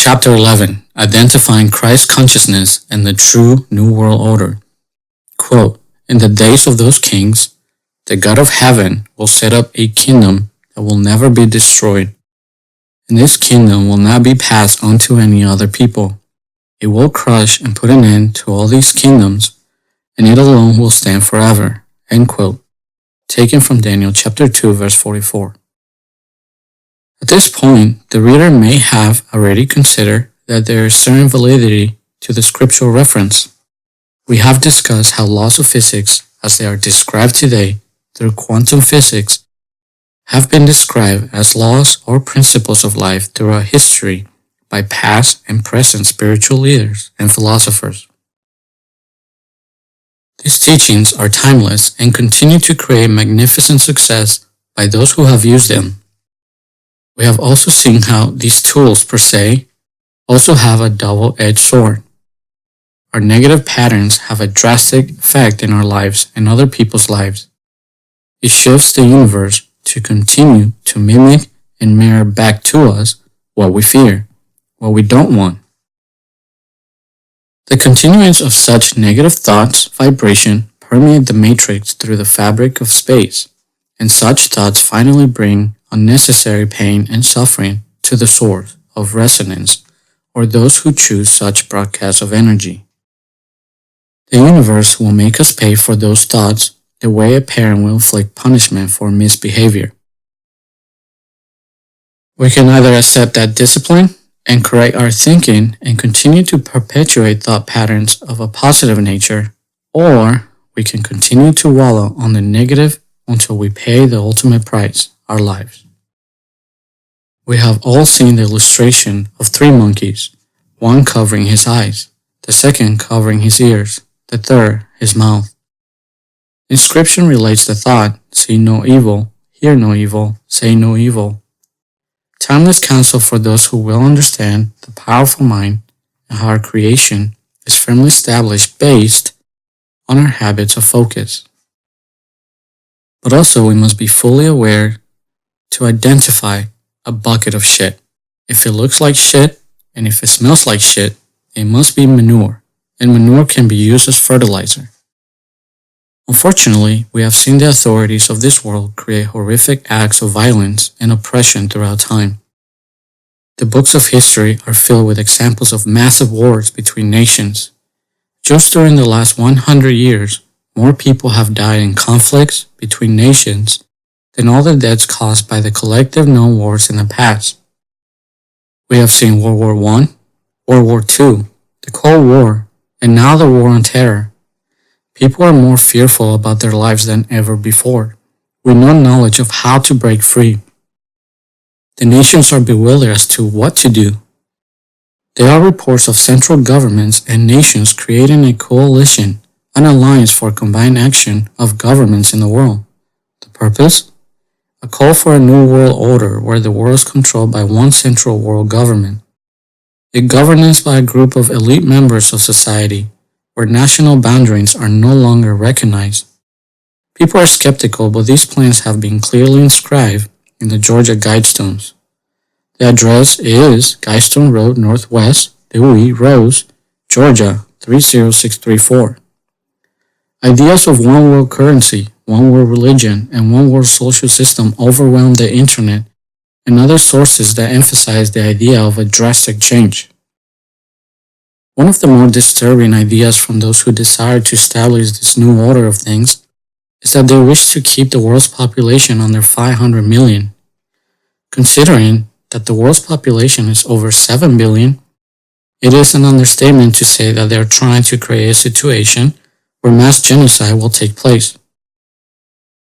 Chapter 11, Identifying Christ Consciousness and the True New World Order. Quote, "In the days of those kings, the God of heaven will set up a kingdom that will never be destroyed, and this kingdom will not be passed on to any other people. It will crush and put an end to all these kingdoms, and it alone will stand forever." End quote. Taken from Daniel chapter 2, verse 44. At this point, the reader may have already considered that there is certain validity to the scriptural reference. We have discussed how laws of physics, as they are described today through quantum physics, have been described as laws or principles of life throughout history by past and present spiritual leaders and philosophers. These teachings are timeless and continue to create magnificent success by those who have used them. We have also seen how these tools per se also have a double-edged sword. Our negative patterns have a drastic effect in our lives and other people's lives. It shifts the universe to continue to mimic and mirror back to us what we fear, what we don't want. The continuance of such negative thoughts, vibration, permeate the matrix through the fabric of space, and such thoughts finally bring unnecessary pain and suffering to the source of resonance or those who choose such broadcasts of energy. The universe will make us pay for those thoughts the way a parent will inflict punishment for misbehavior. We can either accept that discipline and correct our thinking and continue to perpetuate thought patterns of a positive nature, or we can continue to wallow on the negative until we pay the ultimate price, our lives. We have all seen the illustration of three monkeys, one covering his eyes, the second covering his ears, the third his mouth. Inscription relates the thought, see no evil, hear no evil, say no evil. Timeless counsel for those who will understand the powerful mind and how our creation is firmly established based on our habits of focus. But also we must be fully aware to identify a bucket of shit. If it looks like shit and if it smells like shit, it must be manure, and manure can be used as fertilizer. Unfortunately, we have seen the authorities of this world create horrific acts of violence and oppression throughout time. The books of history are filled with examples of massive wars between nations. Just during the last 100 years, more people have died in conflicts between nations than all the deaths caused by the collective known wars in the past. We have seen World War I, World War II, the Cold War, and now the War on Terror. People are more fearful about their lives than ever before, with no knowledge of how to break free. The nations are bewildered as to what to do. There are reports of central governments and nations creating a coalition, an alliance for combined action of governments in the world. The purpose? A call for a new world order where the world is controlled by one central world government. A governance by a group of elite members of society, where national boundaries are no longer recognized. People are skeptical, but these plans have been clearly inscribed in the Georgia Guidestones. The address is Guidestone Road Northwest, Dewey, Rose, Georgia 30634. Ideas of one world currency, one world religion, and one world social system overwhelm the internet and other sources that emphasize the idea of a drastic change. One of the more disturbing ideas from those who desire to establish this new order of things is that they wish to keep the world's population under 500 million. Considering that the world's population is over 7 billion, it is an understatement to say that they are trying to create a situation where mass genocide will take place.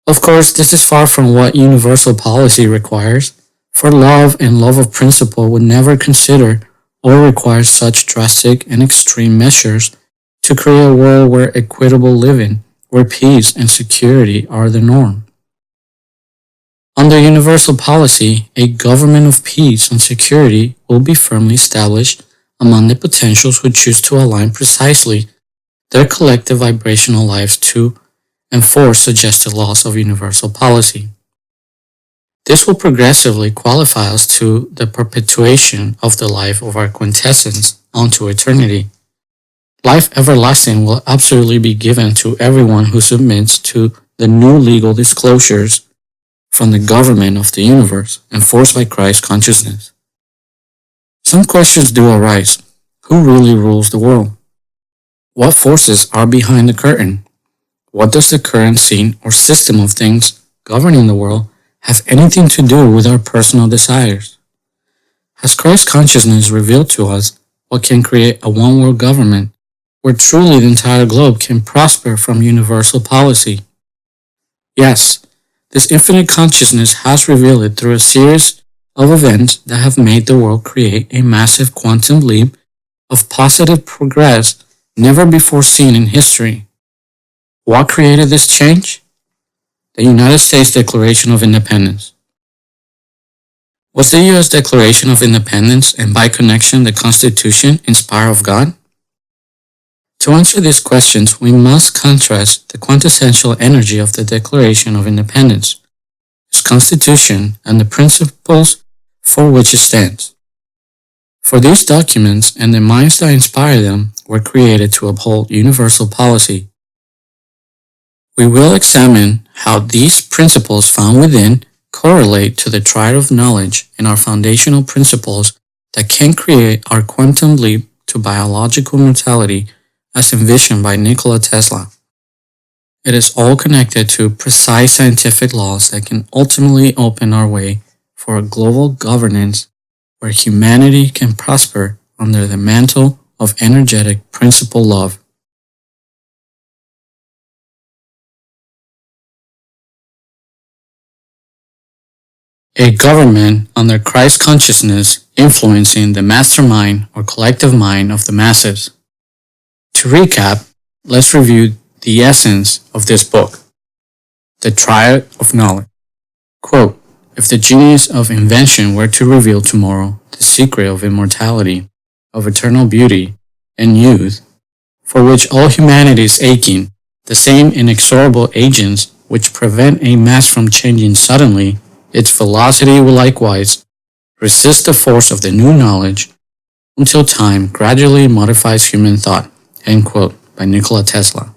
Of course, this is far from what universal policy requires, for love and love of principle would never consider or require such drastic and extreme measures to create a world where equitable living, where peace and security are the norm. Under universal policy, a government of peace and security will be firmly established among the potentials who choose to align precisely their collective vibrational lives to enforce suggested laws of universal policy. This will progressively qualify us to the perpetuation of the life of our quintessence onto eternity. Life everlasting will absolutely be given to everyone who submits to the new legal disclosures from the government of the universe enforced by Christ consciousness. Some questions do arise. Who really rules the world? What forces are behind the curtain? What does the current scene or system of things governing the world have anything to do with our personal desires? Has Christ consciousness revealed to us what can create a one-world government where truly the entire globe can prosper from universal policy? Yes, this infinite consciousness has revealed it through a series of events that have made the world create a massive quantum leap of positive progress never before seen in history. What created this change? The United States Declaration of Independence. Was the U.S. Declaration of Independence and by connection the Constitution inspired of God? To answer these questions, we must contrast the quintessential energy of the Declaration of Independence, its Constitution, and the principles for which it stands. For these documents and the minds that inspire them were created to uphold universal policy. We will examine how these principles found within correlate to the triad of knowledge and our foundational principles that can create our quantum leap to biological mortality as envisioned by Nikola Tesla. It is all connected to precise scientific laws that can ultimately open our way for a global governance where humanity can prosper under the mantle of energetic principle love. A government under Christ consciousness influencing the mastermind or collective mind of the masses. To recap, let's review the essence of this book. The Triad of Knowledge. Quote, if the genius of invention were to reveal tomorrow the secret of immortality, of eternal beauty and youth, for which all humanity is aching, the same inexorable agents which prevent a mass from changing suddenly, its velocity will likewise resist the force of the new knowledge until time gradually modifies human thought. End quote, by Nikola Tesla.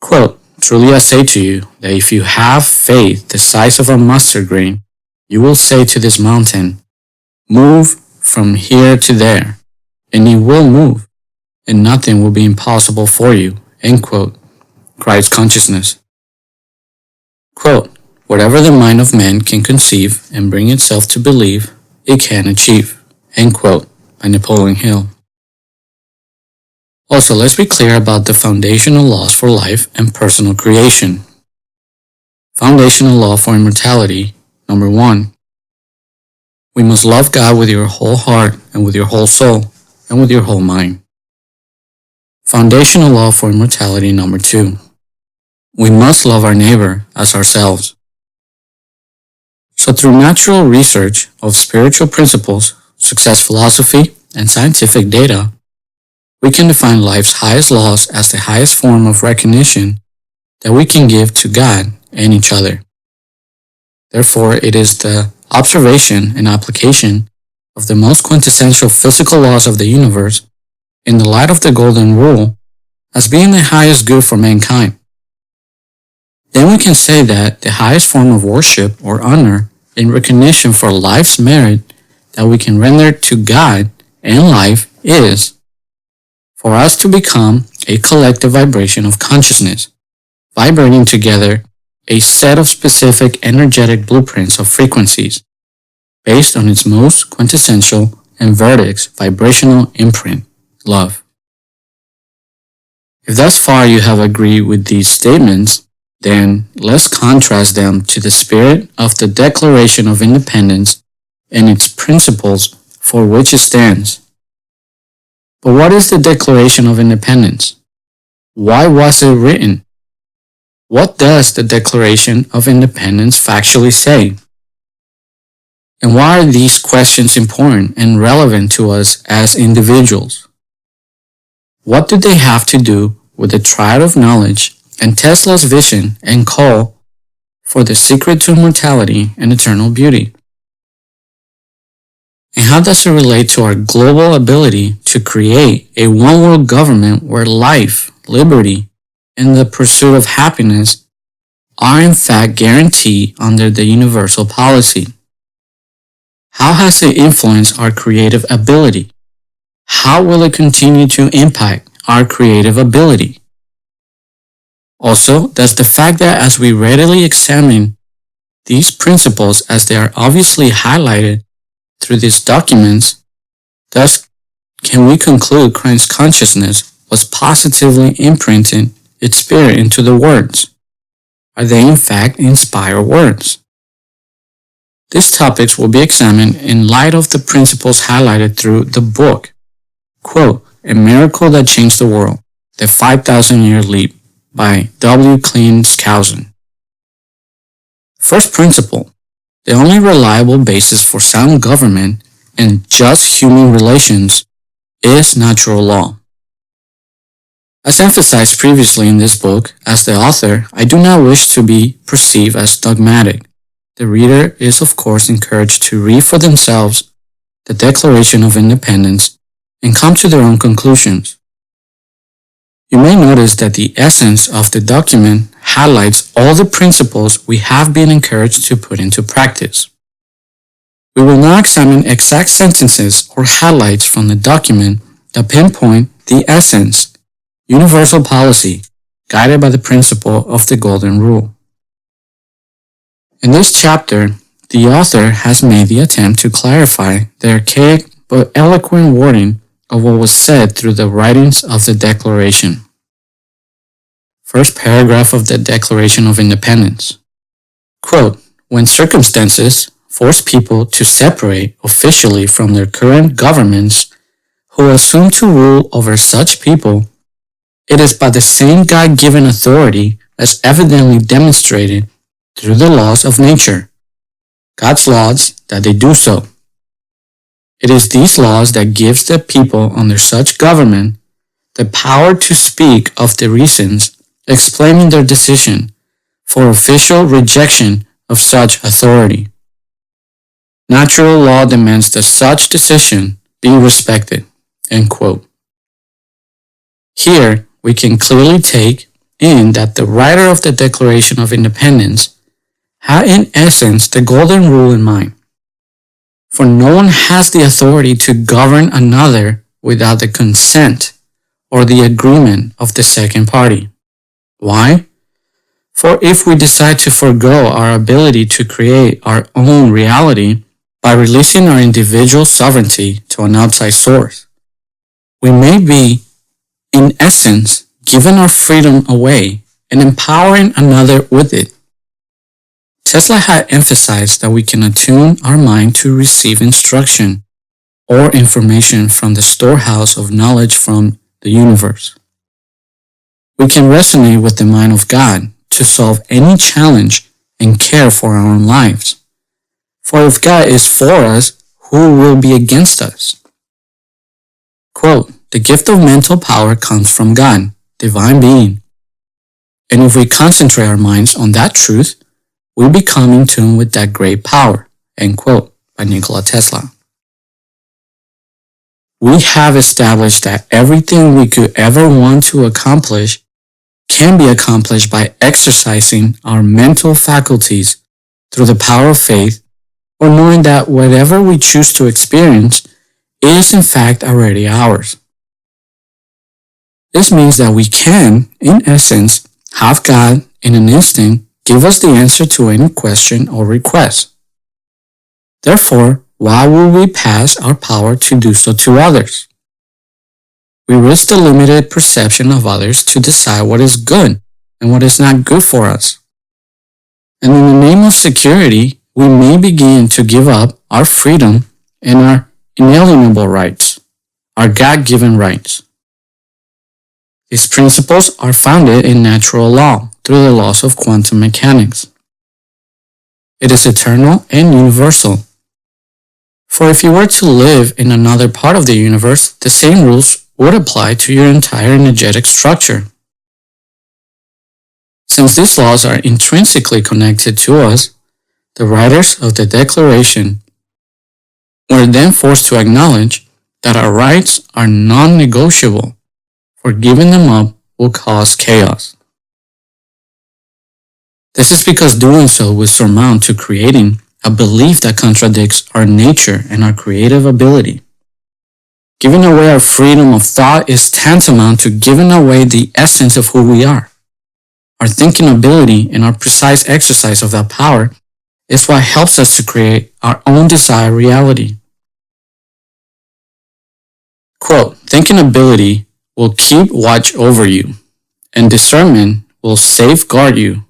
Quote, truly I say to you that if you have faith the size of a mustard grain, you will say to this mountain, move from here to there, and it will move, and nothing will be impossible for you. End quote, Christ consciousness. Quote, whatever the mind of man can conceive and bring itself to believe, it can achieve. End quote, by Napoleon Hill. Also, let's be clear about the foundational laws for life and personal creation. Foundational law for immortality. Number 1. We must love God with your whole heart and with your whole soul and with your whole mind. Foundational law for immortality. Number 2. We must love our neighbor as ourselves. So through natural research of spiritual principles, success philosophy, and scientific data, we can define life's highest laws as the highest form of recognition that we can give to God and each other. Therefore, it is the observation and application of the most quintessential physical laws of the universe in the light of the Golden Rule as being the highest good for mankind. Then we can say that the highest form of worship or honor in recognition for life's merit that we can render to God and life is for us to become a collective vibration of consciousness, vibrating together a set of specific energetic blueprints of frequencies based on its most quintessential and vertex vibrational imprint, love. If thus far you have agreed with these statements, then let's contrast them to the spirit of the Declaration of Independence and its principles for which it stands. But what is the Declaration of Independence? Why was it written? What does the Declaration of Independence factually say? And why are these questions important and relevant to us as individuals? What do they have to do with the triad of knowledge and Tesla's vision and call for the secret to immortality and eternal beauty. And how does it relate to our global ability to create a one-world government where life, liberty, and the pursuit of happiness are in fact guaranteed under the universal policy? How has it influenced our creative ability? How will it continue to impact our creative ability? Also, does the fact that as we readily examine these principles as they are obviously highlighted through these documents, thus can we conclude Christ's consciousness was positively imprinting its spirit into the words? Are they in fact inspired words? These topics will be examined in light of the principles highlighted through the book, quote, A Miracle That Changed the World, The 5,000-Year Leap by W. Klein Skousen. First principle, the only reliable basis for sound government and just human relations is natural law. As emphasized previously in this book, as the author, I do not wish to be perceived as dogmatic. The reader is of course encouraged to read for themselves the Declaration of Independence and come to their own conclusions. You may notice that the essence of the document highlights all the principles we have been encouraged to put into practice. We will now examine exact sentences or highlights from the document that pinpoint the essence, universal policy, guided by the principle of the Golden Rule. In this chapter, the author has made the attempt to clarify the archaic but eloquent wording of what was said through the writings of the Declaration. First paragraph of the Declaration of Independence. Quote, When circumstances force people to separate officially from their current governments who assume to rule over such people, it is by the same God-given authority as evidently demonstrated through the laws of nature, God's laws, that they do so. It is these laws that gives the people under such government the power to speak of the reasons explaining their decision for official rejection of such authority. Natural law demands that such decision be respected. End quote. Here, we can clearly take in that the writer of the Declaration of Independence had in essence the Golden Rule in mind. For no one has the authority to govern another without the consent or the agreement of the second party. Why? For if we decide to forego our ability to create our own reality by releasing our individual sovereignty to an outside source, we may be, in essence, giving our freedom away and empowering another with it. Tesla had emphasized that we can attune our mind to receive instruction or information from the storehouse of knowledge from the universe. We can resonate with the mind of God to solve any challenge and care for our own lives. For if God is for us, who will be against us? Quote, The gift of mental power comes from God, divine being. And if we concentrate our minds on that truth, we become in tune with that great power. End quote, by Nikola Tesla. We have established that everything we could ever want to accomplish can be accomplished by exercising our mental faculties through the power of faith, or knowing that whatever we choose to experience is in fact already ours. This means that we can, in essence, have God in an instant give us the answer to any question or request. Therefore, why will we pass our power to do so to others? We risk the limited perception of others to decide what is good and what is not good for us. And in the name of security, we may begin to give up our freedom and our inalienable rights, our God-given rights. These principles are founded in natural law through the laws of quantum mechanics. It is eternal and universal. For if you were to live in another part of the universe, the same rules would apply to your entire energetic structure. Since these laws are intrinsically connected to us, the writers of the Declaration were then forced to acknowledge that our rights are non-negotiable, for giving them up will cause chaos. This is because doing so will surmount to creating a belief that contradicts our nature and our creative ability. Giving away our freedom of thought is tantamount to giving away the essence of who we are. Our thinking ability and our precise exercise of that power is what helps us to create our own desired reality. Quote, thinking ability will keep watch over you, and discernment will safeguard you.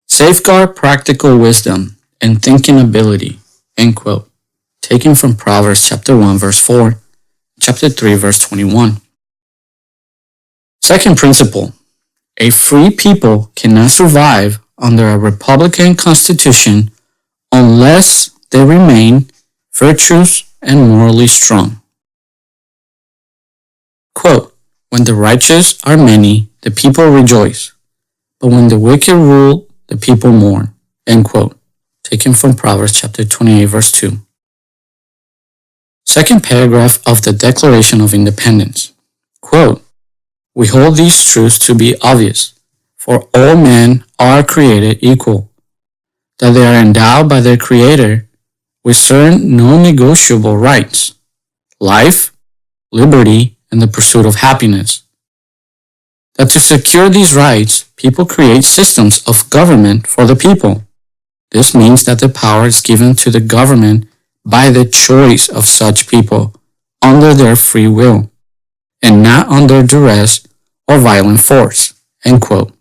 Safeguard practical wisdom and thinking ability, end quote. Taken from Proverbs chapter 1 verse 4, chapter 3 verse 21. Second principle, a free people cannot survive under a republican constitution unless they remain virtuous and morally strong. Quote, when the righteous are many, the people rejoice, but when the wicked rule, the people mourn, end quote. Taken from Proverbs chapter 28 verse 2. Second paragraph of the Declaration of Independence. Quote, we hold these truths to be obvious, for all men are created equal, that they are endowed by their Creator with certain non-negotiable rights, life, liberty, and the pursuit of happiness. That to secure these rights, people create systems of government for the people. This means that the power is given to the government by the choice of such people under their free will, and not under duress or violent force, end quote.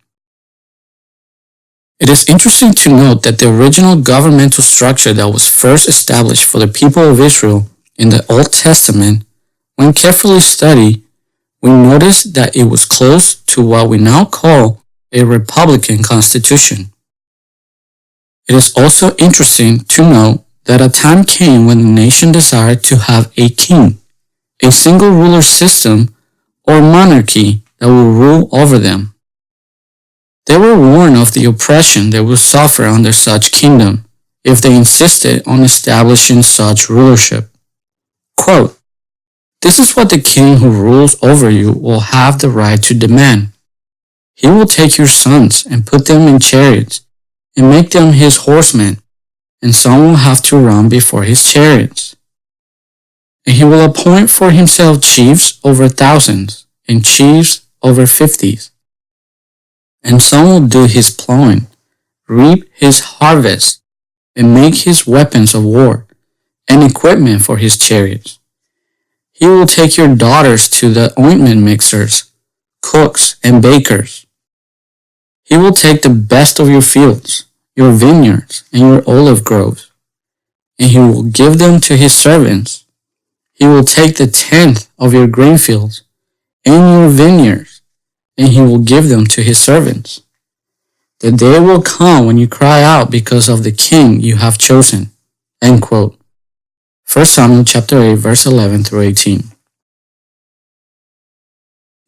It is interesting to note that the original governmental structure that was first established for the people of Israel in the Old Testament, when carefully studied, we notice that it was close to what we now call a republican constitution. It is also interesting to note that a time came when the nation desired to have a king, a single ruler system or monarchy that will rule over them. They were warned of the oppression they would suffer under such kingdom if they insisted on establishing such rulership. Quote, this is what the king who rules over you will have the right to demand. He will take your sons and put them in chariots and make them his horsemen, and some will have to run before his chariots. And he will appoint for himself chiefs over thousands and chiefs over 50s. And some will do his plowing, reap his harvest, and make his weapons of war and equipment for his chariots. He will take your daughters to the ointment mixers, cooks, and bakers. He will take the best of your fields, your vineyards, and your olive groves, and he will give them to his servants. He will take the 10th of your grain fields and your vineyards, and he will give them to his servants. The day will come when you cry out because of the king you have chosen. End quote. 1 Samuel chapter 8 verse 11 through 18.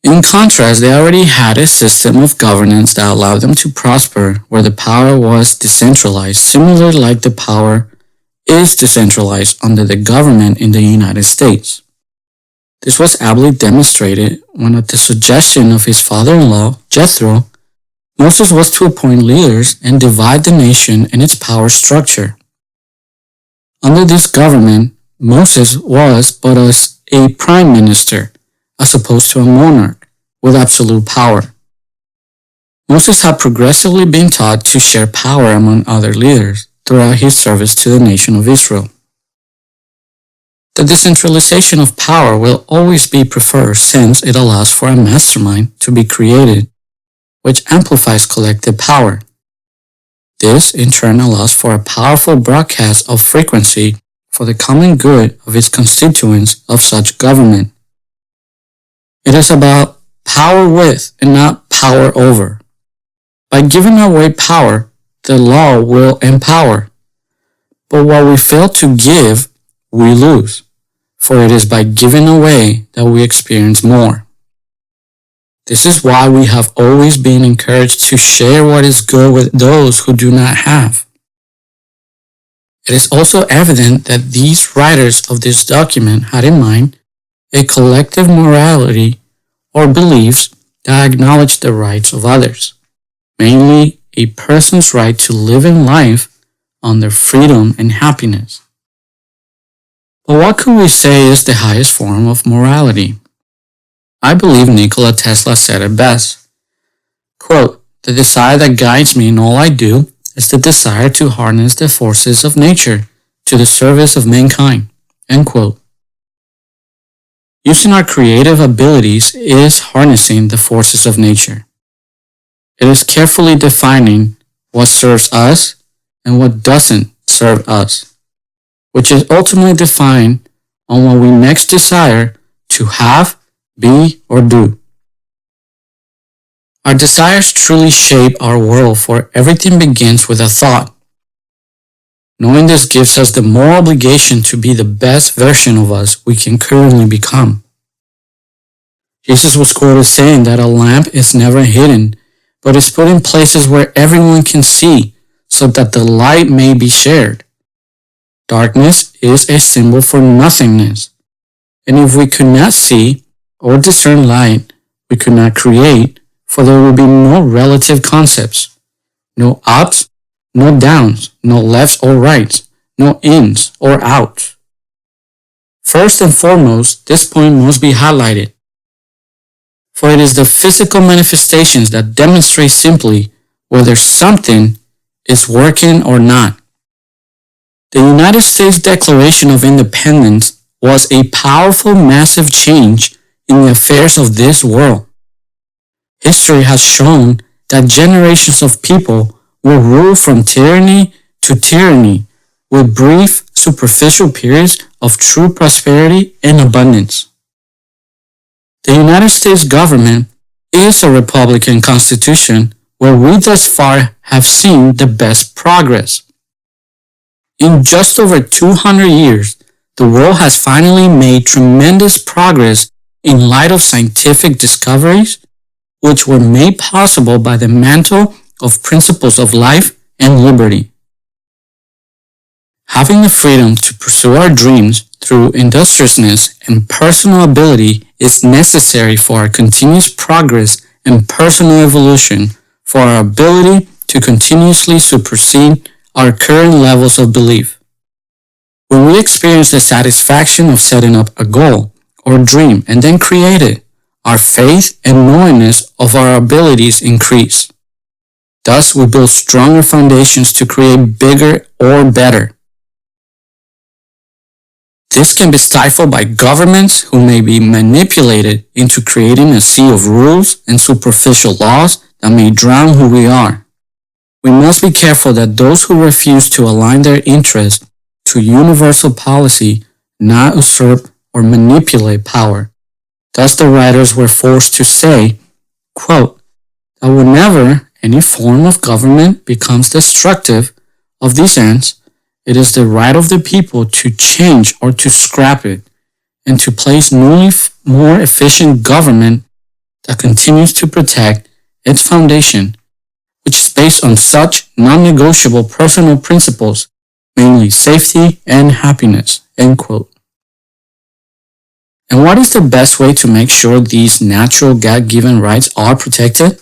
In contrast, they already had a system of governance that allowed them to prosper where the power was decentralized, similar like the power is decentralized under the government in the United States. This was ably demonstrated when, at the suggestion of his father-in-law, Jethro, Moses was to appoint leaders and divide the nation and its power structure. Under this government, Moses was but as a prime minister, as opposed to a monarch with absolute power. Moses had progressively been taught to share power among other leaders throughout his service to the nation of Israel. The decentralization of power will always be preferred since it allows for a mastermind to be created, which amplifies collective power. This, in turn, allows for a powerful broadcast of frequency for the common good of its constituents of such government. It is about power with and not power over. By giving away power, the law will empower. But what we fail to give, we lose, for it is by giving away that we experience more. This is why we have always been encouraged to share what is good with those who do not have. It is also evident that these writers of this document had in mind a collective morality or beliefs that acknowledge the rights of others, mainly a person's right to live in life under freedom and happiness. But what could we say is the highest form of morality? I believe Nikola Tesla said it best. Quote, "The desire that guides me in all I do is the desire to harness the forces of nature to the service of mankind." End quote. Using our creative abilities is harnessing the forces of nature. It is carefully defining what serves us and what doesn't serve us, which is ultimately defined on what we next desire to have, be, or do. Our desires truly shape our world, for everything begins with a thought. Knowing this gives us the moral obligation to be the best version of us we can currently become. Jesus was quoted saying that a lamp is never hidden, but is put in places where everyone can see, so that the light may be shared. Darkness is a symbol for nothingness, and if we could not see or discern light, we could not create, for there would be no relative concepts, no ups, no downs, no lefts or rights, no ins or outs. First and foremost, this point must be highlighted, for it is the physical manifestations that demonstrate simply whether something is working or not. The United States Declaration of Independence was a powerful, massive change in the affairs of this world. History has shown that generations of people were ruled from tyranny to tyranny, with brief, superficial periods of true prosperity and abundance. The United States government is a Republican constitution where we thus far have seen the best progress. In just over 200 years, the world has finally made tremendous progress in light of scientific discoveries, which were made possible by the mantle of principles of life and liberty. Having the freedom to pursue our dreams through industriousness and personal ability is necessary for our continuous progress and personal evolution, for our ability to continuously supersede our current levels of belief. When we experience the satisfaction of setting up a goal or dream and then create it, our faith and knowingness of our abilities increase. Thus, we build stronger foundations to create bigger or better. This can be stifled by governments who may be manipulated into creating a sea of rules and superficial laws that may drown who we are. We must be careful that those who refuse to align their interests to universal policy not usurp or manipulate power. Thus the writers were forced to say, quote, that whenever any form of government becomes destructive of these ends, it is the right of the people to change or to scrap it, and to place newly more efficient government that continues to protect its foundation, which is based on such non-negotiable personal principles, mainly safety and happiness, end quote. And what is the best way to make sure these natural God-given rights are protected?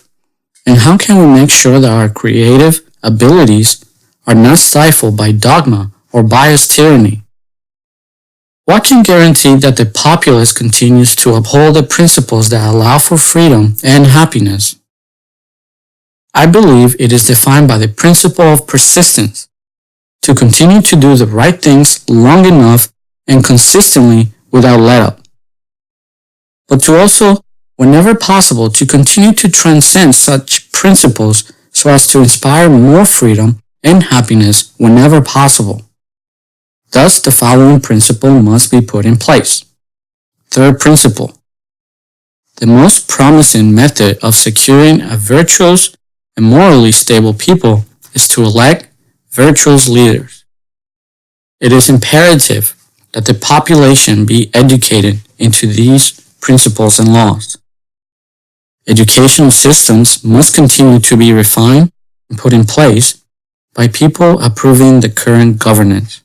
And how can we make sure that our creative abilities are not stifled by dogma or biased tyranny? What can guarantee that the populace continues to uphold the principles that allow for freedom and happiness? I believe it is defined by the principle of persistence, to continue to do the right things long enough and consistently without let-up. But to also, whenever possible, to continue to transcend such principles so as to inspire more freedom and happiness whenever possible. Thus, the following principle must be put in place. Third principle. The most promising method of securing a virtuous and morally stable people is to elect virtuous leaders. It is imperative that the population be educated into these principles and laws. Educational systems must continue to be refined and put in place by people approving the current governance.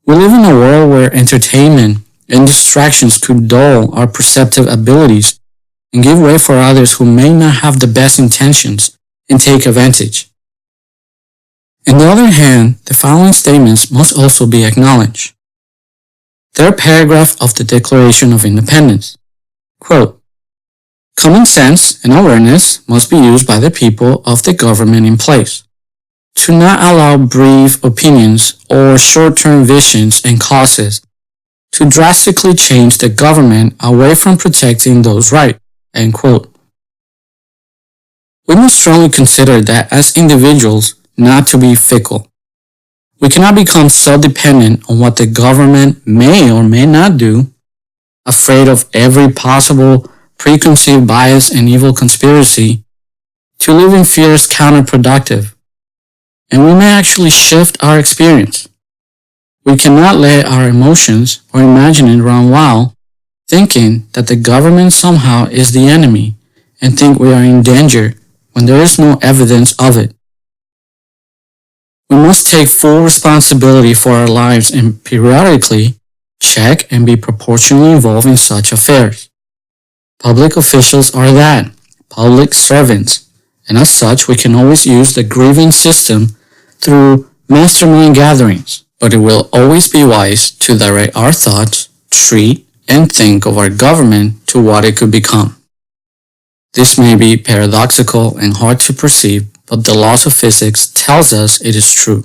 We live in a world where entertainment and distractions could dull our perceptive abilities and give way for others who may not have the best intentions and take advantage. On the other hand, the following statements must also be acknowledged. Third paragraph of the Declaration of Independence. Quote, common sense and awareness must be used by the people of the government in place to not allow brief opinions or short-term visions and causes to drastically change the government away from protecting those rights. End quote. We must strongly consider that as individuals not to be fickle. We cannot become so dependent on what the government may or may not do, afraid of every possible preconceived bias and evil conspiracy, to live in fear is counterproductive, and we may actually shift our experience. We cannot let our emotions or imagining run wild, thinking that the government somehow is the enemy and think we are in danger when there is no evidence of it. We must take full responsibility for our lives and periodically check and be proportionally involved in such affairs. Public officials are that, public servants, and as such we can always use the grievance system through mastermind gatherings, but it will always be wise to direct our thoughts, treat, and think of our government to what it could become. This may be paradoxical and hard to perceive, but the laws of physics tells us it is true.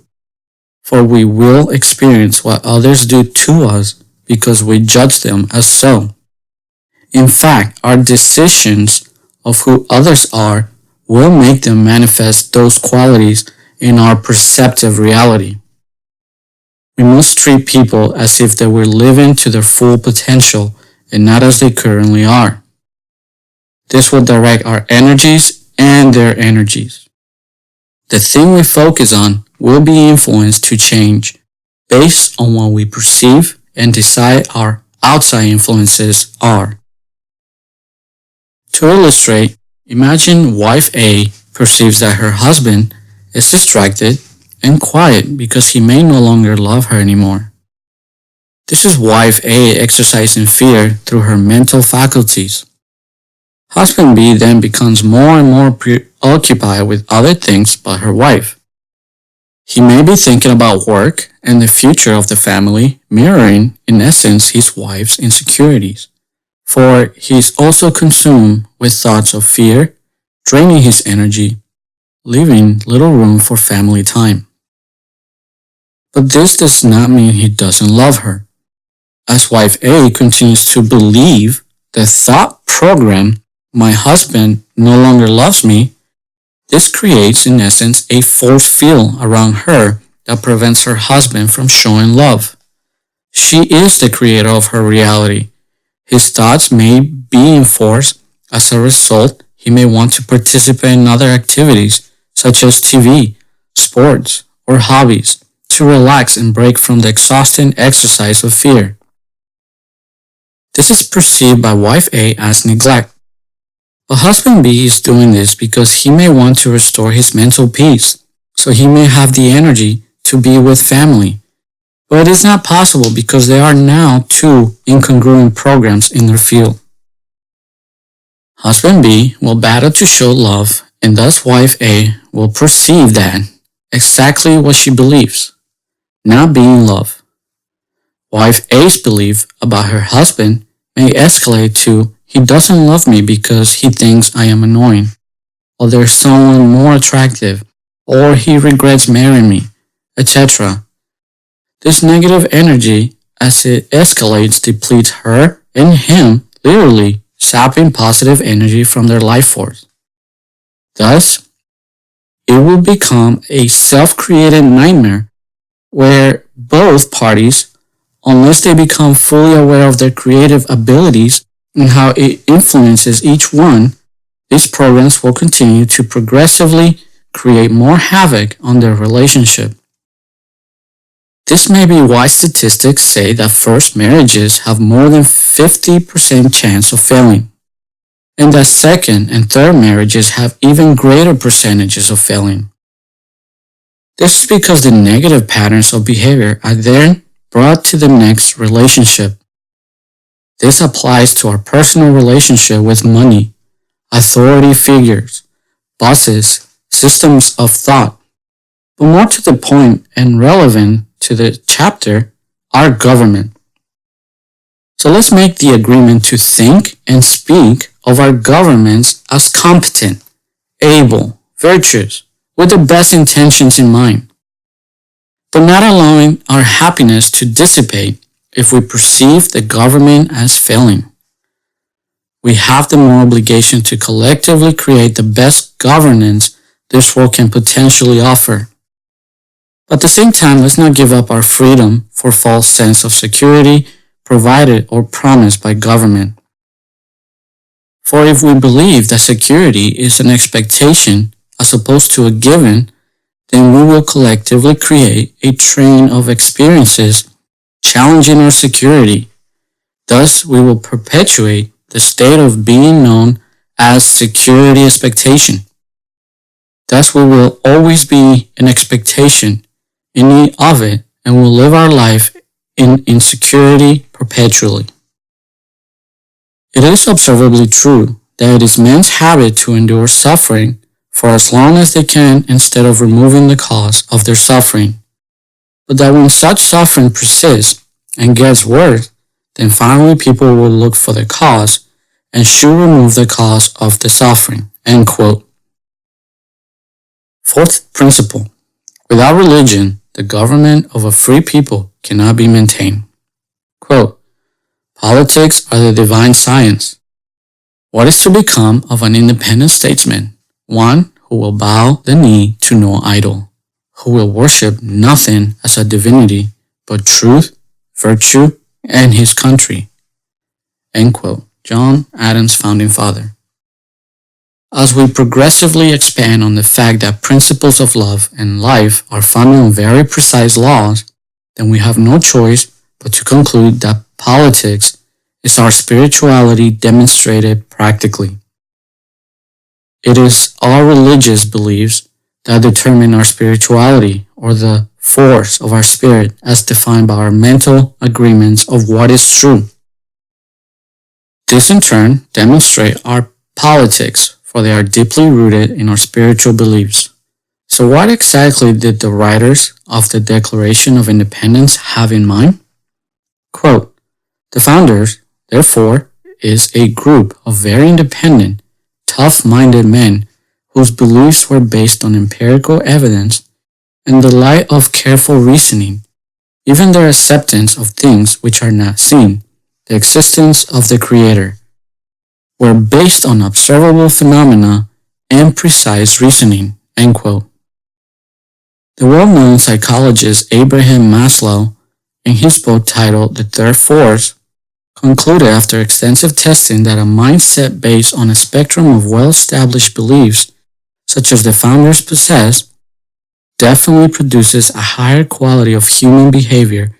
For we will experience what others do to us because we judge them as so. In fact, our decisions of who others are will make them manifest those qualities in our perceptive reality. We must treat people as if they were living to their full potential and not as they currently are. This will direct our energies and their energies. The thing we focus on will be influenced to change based on what we perceive and decide our outside influences are. To illustrate, imagine wife A perceives that her husband is distracted and quiet because he may no longer love her anymore. This is wife A exercising fear through her mental faculties. Husband B then becomes more and more preoccupied with other things but her wife. He may be thinking about work and the future of the family, mirroring, in essence, his wife's insecurities. For he is also consumed with thoughts of fear, draining his energy, leaving little room for family time. But this does not mean he doesn't love her. As wife A continues to believe the thought program, my husband no longer loves me, this creates in essence a force field around her that prevents her husband from showing love. She is the creator of her reality. His thoughts may be enforced. As a result, he may want to participate in other activities such as TV, sports, or hobbies to relax and break from the exhausting exercise of fear. This is perceived by wife A as neglect. But husband B is doing this because he may want to restore his mental peace, so he may have the energy to be with family. But it is not possible because there are now two incongruent programs in their field. Husband B will battle to show love, and thus wife A will perceive that exactly what she believes, not being love. Wife A's belief about her husband may escalate to he doesn't love me because he thinks I am annoying, or there's someone more attractive, or he regrets marrying me, etc. This negative energy, as it escalates, depletes her and him, literally sapping positive energy from their life force. Thus, it will become a self-created nightmare where both parties, unless they become fully aware of their creative abilities and how it influences each one, these programs will continue to progressively create more havoc on their relationship. This may be why statistics say that first marriages have more than 50% chance of failing. and that second and third marriages have even greater percentages of failing. This is because the negative patterns of behavior are then brought to the next relationship. This applies to our personal relationship with money, authority figures, bosses, systems of thought, but more to the point and relevant to the chapter, our government. So let's make the agreement to think and speak of our governments as competent, able, virtuous, with the best intentions in mind, but not allowing our happiness to dissipate if we perceive the government as failing. We have the moral obligation to collectively create the best governance this world can potentially offer. But at the same time, let's not give up our freedom for false sense of security provided or promised by government. For if we believe that security is an expectation as opposed to a given, then we will collectively create a train of experiences challenging our security. Thus, we will perpetuate the state of being known as security expectation. Thus, we will always be in expectation, in need of it, and will live our life in insecurity perpetually. It is observably true that it is man's habit to endure suffering for as long as they can instead of removing the cause of their suffering, but that when such suffering persists and gets worse, then finally people will look for the cause and should remove the cause of the suffering. End quote. Fourth principle. Without religion, the government of a free people cannot be maintained. Quote, politics are the divine science. What is to become of an independent statesman? One who will bow the knee to no idol, who will worship nothing as a divinity but truth, virtue, and his country. End quote. John Adams, founding father. As we progressively expand on the fact that principles of love and life are founded on very precise laws, then we have no choice but to conclude that politics is our spirituality demonstrated practically. It is our religious beliefs that determine our spirituality, or the force of our spirit as defined by our mental agreements of what is true. This in turn demonstrate our politics, for they are deeply rooted in our spiritual beliefs. So what exactly did the writers of the Declaration of Independence have in mind? Quote, the founders, therefore, is a group of very independent, tough-minded men whose beliefs were based on empirical evidence and the light of careful reasoning, even their acceptance of things which are not seen, the existence of the Creator, were based on observable phenomena and precise reasoning. End quote. The well-known psychologist Abraham Maslow, in his book titled The Third Force, concluded after extensive testing that a mindset based on a spectrum of well-established beliefs, such as the founders possessed, definitely produces a higher quality of human behavior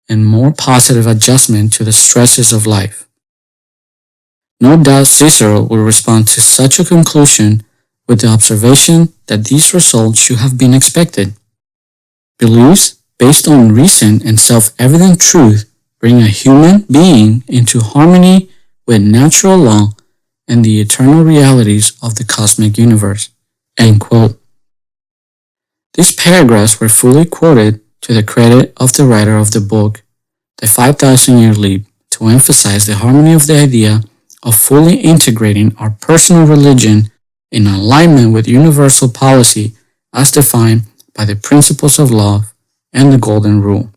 and more positive adjustment to the stresses of life. No doubt Cicero will respond to such a conclusion with the observation that these results should have been expected. Beliefs based on reason and self-evident truth bring a human being into harmony with natural law and the eternal realities of the cosmic universe. End quote. These paragraphs were fully quoted to the credit of the writer of the book, The 5,000-Year Leap, to emphasize the harmony of the idea of fully integrating our personal religion in alignment with universal policy as defined by the principles of love and the Golden Rule.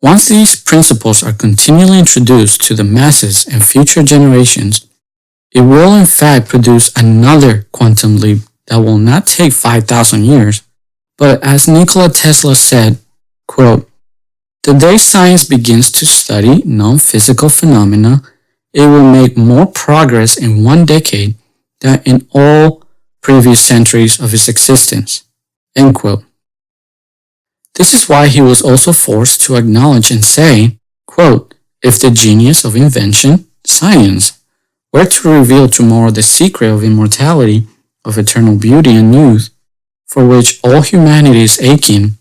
Once these principles are continually introduced to the masses and future generations, it will in fact produce another quantum leap that will not take 5,000 years, but as Nikola Tesla said, quote, the day science begins to study non-physical phenomena, it will make more progress in 1 decade than in all previous centuries of its existence. End quote. This is why he was also forced to acknowledge and say, quote, if the genius of invention, science, were to reveal tomorrow the secret of immortality, of eternal beauty and youth, for which all humanity is aching,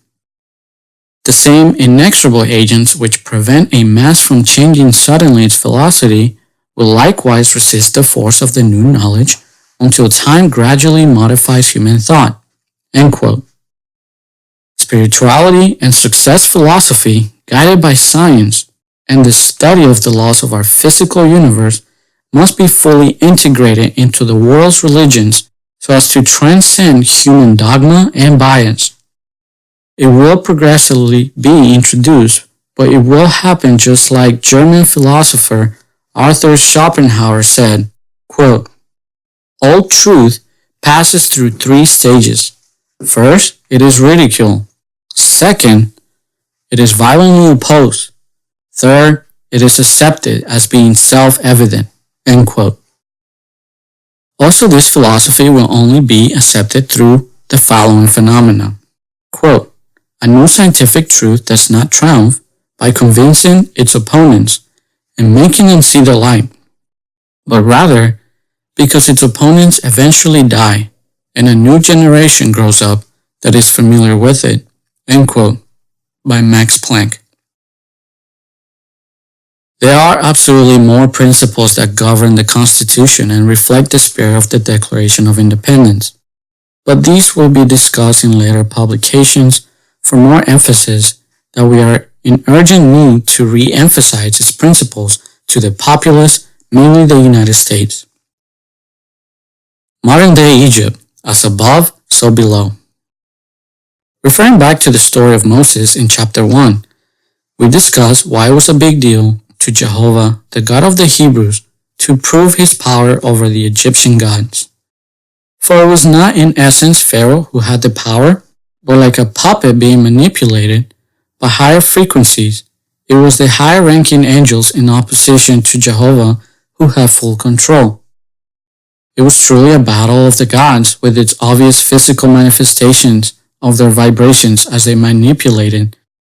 the same inexorable agents which prevent a mass from changing suddenly its velocity will likewise resist the force of the new knowledge until time gradually modifies human thought. End quote. Spirituality and success philosophy, guided by science and the study of the laws of our physical universe, must be fully integrated into the world's religions so as to transcend human dogma and bias. It will progressively be introduced, but it will happen just like German philosopher Arthur Schopenhauer said, quote, "All truth passes through three stages. First, it is ridiculed. Second, it is violently opposed. Third, it is accepted as being self-evident." End quote. Also, this philosophy will only be accepted through the following phenomena. Quote, "A new scientific truth does not triumph by convincing its opponents and making them see the light, but rather because its opponents eventually die and a new generation grows up that is familiar with it." End quote, by Max Planck. There are absolutely more principles that govern the Constitution and reflect the spirit of the Declaration of Independence, but these will be discussed in later publications. For more emphasis, that we are in urgent need to re-emphasize its principles to the populace, mainly the United States. Modern-day Egypt, as above, so below. Referring back to the story of Moses in chapter 1, we discuss why it was a big deal to Jehovah, the God of the Hebrews, to prove his power over the Egyptian gods. For it was not in essence Pharaoh who had the power, but like a puppet being manipulated by higher frequencies, it was the higher-ranking angels in opposition to Jehovah who had full control. It was truly a battle of the gods with its obvious physical manifestations of their vibrations as they manipulated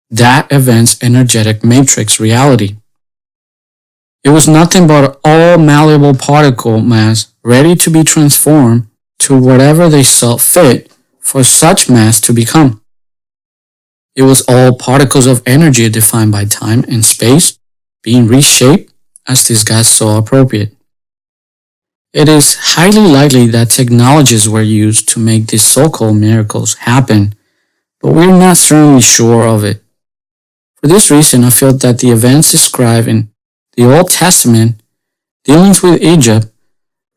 that event's energetic matrix reality. It was nothing but all malleable particle mass ready to be transformed to whatever they saw fit for such mass to become. It was all particles of energy defined by time and space being reshaped as these gods saw appropriate. It is highly likely that technologies were used to make these so-called miracles happen, but we're not certainly sure of it. For this reason, I feel that the events described in the Old Testament dealings with Egypt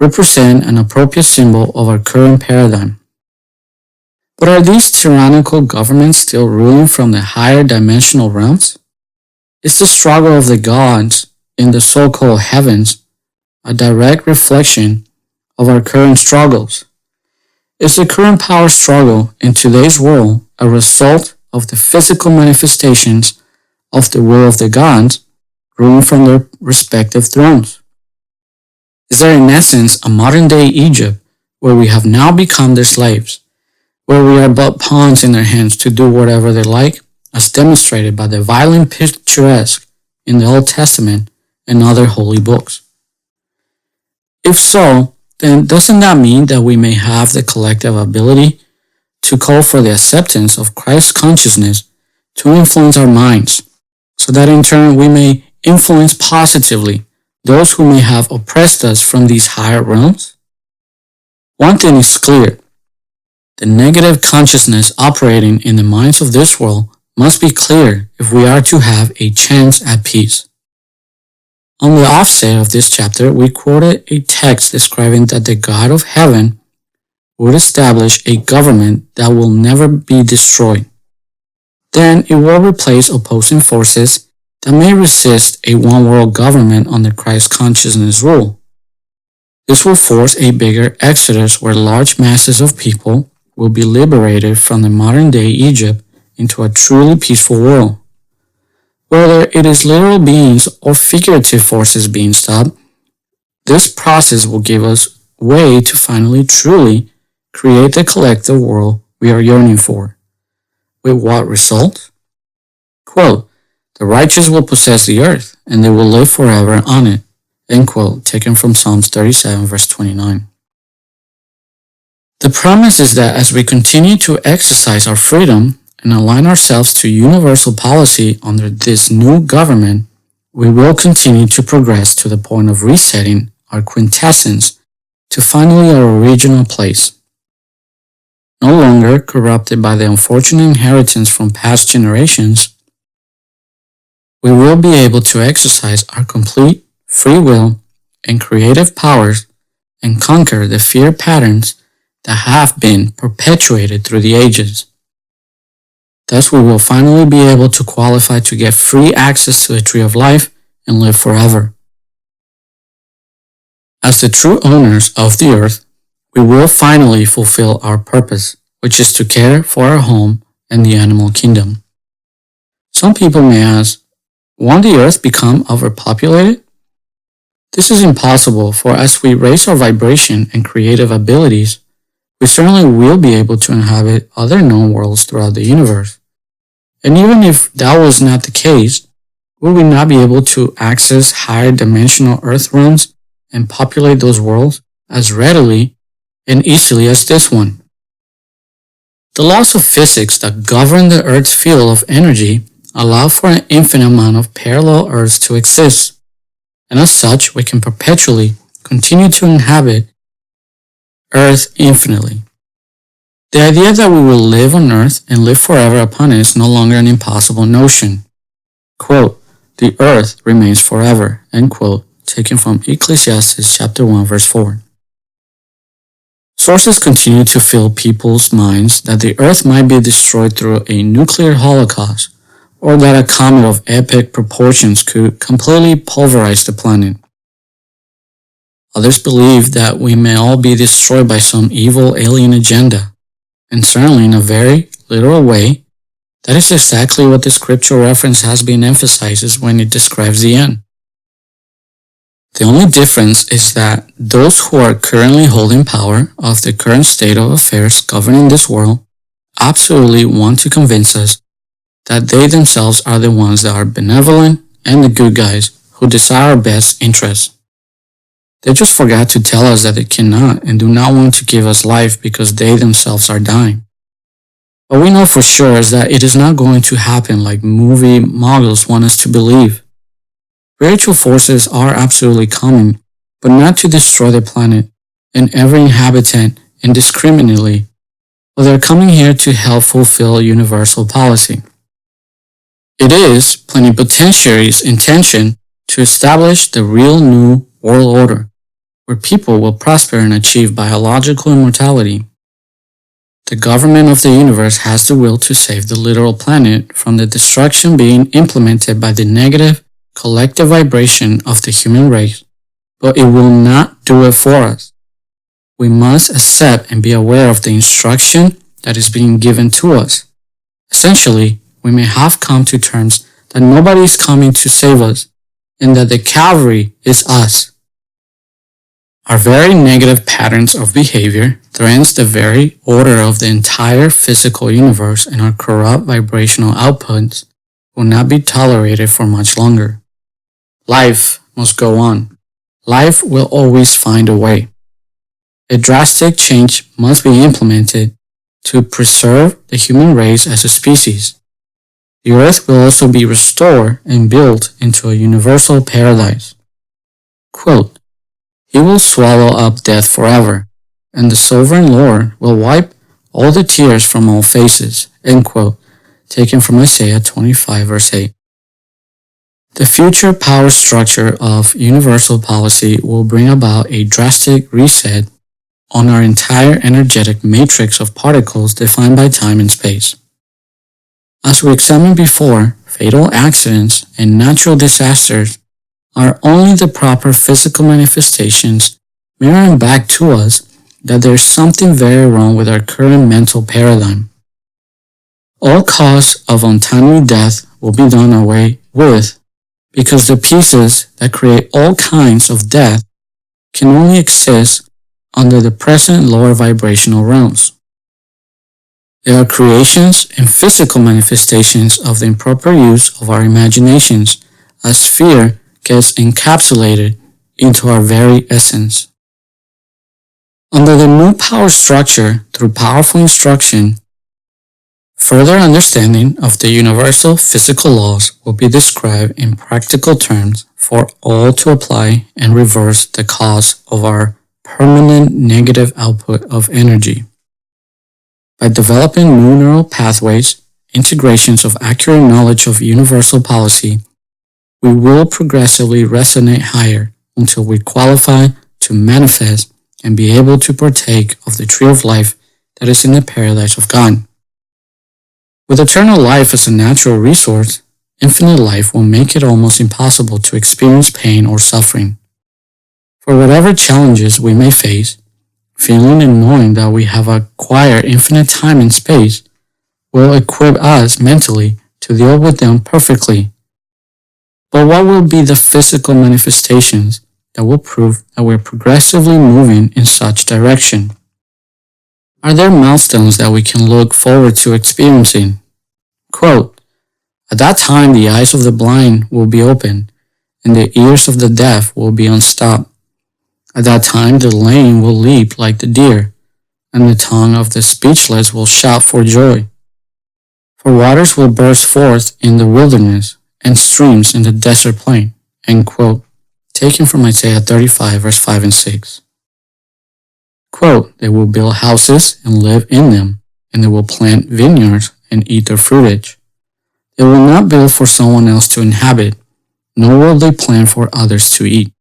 represent an appropriate symbol of our current paradigm. But are these tyrannical governments still ruling from the higher dimensional realms? Is the struggle of the gods in the so-called heavens a direct reflection of our current struggles? Is the current power struggle in today's world a result of the physical manifestations of the will of the gods ruling from their respective thrones? Is there in essence a modern-day Egypt where we have now become their slaves, where we are but pawns in their hands to do whatever they like, as demonstrated by the violent picturesque in the Old Testament and other holy books? If so, then doesn't that mean that we may have the collective ability to call for the acceptance of Christ's consciousness to influence our minds, so that in turn we may influence positively those who may have oppressed us from these higher realms? One thing is clear. The negative consciousness operating in the minds of this world must be clear if we are to have a chance at peace. On the offset of this chapter, we quoted a text describing that the God of heaven would establish a government that will never be destroyed. Then it will replace opposing forces that may resist a one-world government under Christ consciousness rule. This will force a bigger exodus where large masses of people will be liberated from the modern-day Egypt into a truly peaceful world. Whether it is literal beings or figurative forces being stopped, this process will give us way to finally truly create the collective world we are yearning for. With what result? Quote, "The righteous will possess the earth, and they will live forever on it, End quote, taken from Psalms 37 verse 29. The promise is that as we continue to exercise our freedom and align ourselves to universal policy under this new government, we will continue to progress to the point of resetting our quintessence to finally our original place. No longer corrupted by the unfortunate inheritance from past generations, we will be able to exercise our complete free will and creative powers and conquer the fear patterns that have been perpetuated through the ages. Thus, we will finally be able to qualify to get free access to the tree of life and live forever. As the true owners of the earth, we will finally fulfill our purpose, which is to care for our home and the animal kingdom. Some people may ask, won't the earth become overpopulated? This is impossible, for as we raise our vibration and creative abilities, we certainly will be able to inhabit other known worlds throughout the universe. And even if that was not the case, will we not be able to access higher dimensional earth realms and populate those worlds as readily and easily as this one? The laws of physics that govern the Earth's field of energy allow for an infinite amount of parallel Earths to exist, and as such, we can perpetually continue to inhabit Earth infinitely. The idea that we will live on Earth and live forever upon it is no longer an impossible notion. Quote, the Earth remains forever, end quote, taken from Ecclesiastes chapter 1 verse 4. Sources continue to fill people's minds that the Earth might be destroyed through a nuclear holocaust, or that a comet of epic proportions could completely pulverize the planet. Others believe that we may all be destroyed by some evil alien agenda, and certainly in a very literal way, that is exactly what the scriptural reference has been emphasizes when it describes the end. The only difference is that those who are currently holding power of the current state of affairs governing this world absolutely want to convince us that they themselves are the ones that are benevolent and the good guys who desire our best interests. They just forgot to tell us that they cannot and do not want to give us life because they themselves are dying. What we know for sure is that it is not going to happen like movie moguls want us to believe. Spiritual forces are absolutely coming, but not to destroy the planet and every inhabitant indiscriminately, but they're coming here to help fulfill universal policy. It is plenipotentiary's intention to establish the real new world order, where people will prosper and achieve biological immortality. The government of the universe has the will to save the literal planet from the destruction being implemented by the negative collective vibration of the human race, but it will not do it for us. We must accept and be aware of the instruction that is being given to us. Essentially, we may have come to terms that nobody is coming to save us and that the cavalry is us. Our very negative patterns of behavior threatens the very order of the entire physical universe, and our corrupt vibrational outputs will not be tolerated for much longer. Life must go on. Life will always find a way. A drastic change must be implemented to preserve the human race as a species. The earth will also be restored and built into a universal paradise. Quote, he will swallow up death forever, and the sovereign Lord will wipe all the tears from all faces. End quote, taken from Isaiah 25 verse 8. The future power structure of universal policy will bring about a drastic reset on our entire energetic matrix of particles defined by time and space. As we examined before, fatal accidents and natural disasters are only the proper physical manifestations mirroring back to us that there is something very wrong with our current mental paradigm. All cause of untimely death will be done away with, because the pieces that create all kinds of death can only exist under the present lower vibrational realms. They are creations and physical manifestations of the improper use of our imaginations, as fear gets encapsulated into our very essence. Under the new power structure, through powerful instruction, further understanding of the universal physical laws will be described in practical terms for all to apply and reverse the cause of our permanent negative output of energy. By developing new neural pathways, integrations of accurate knowledge of universal policy, we will progressively resonate higher until we qualify to manifest and be able to partake of the tree of life that is in the paradise of God. With eternal life as a natural resource, infinite life will make it almost impossible to experience pain or suffering. For whatever challenges we may face, feeling and knowing that we have acquired infinite time and space will equip us mentally to deal with them perfectly. But what will be the physical manifestations that will prove that we're progressively moving in such direction? Are there milestones that we can look forward to experiencing? Quote, "At that time the eyes of the blind will be opened, and the ears of the deaf will be unstopped. At that time the lame will leap like the deer, and the tongue of the speechless will shout for joy. For waters will burst forth in the wilderness, and streams in the desert plain." End quote. Taken from Isaiah 35 verse 5 and 6. Quote, "They will build houses and live in them, and they will plant vineyards and eat their fruitage. They will not build for someone else to inhabit, nor will they plant for others to eat.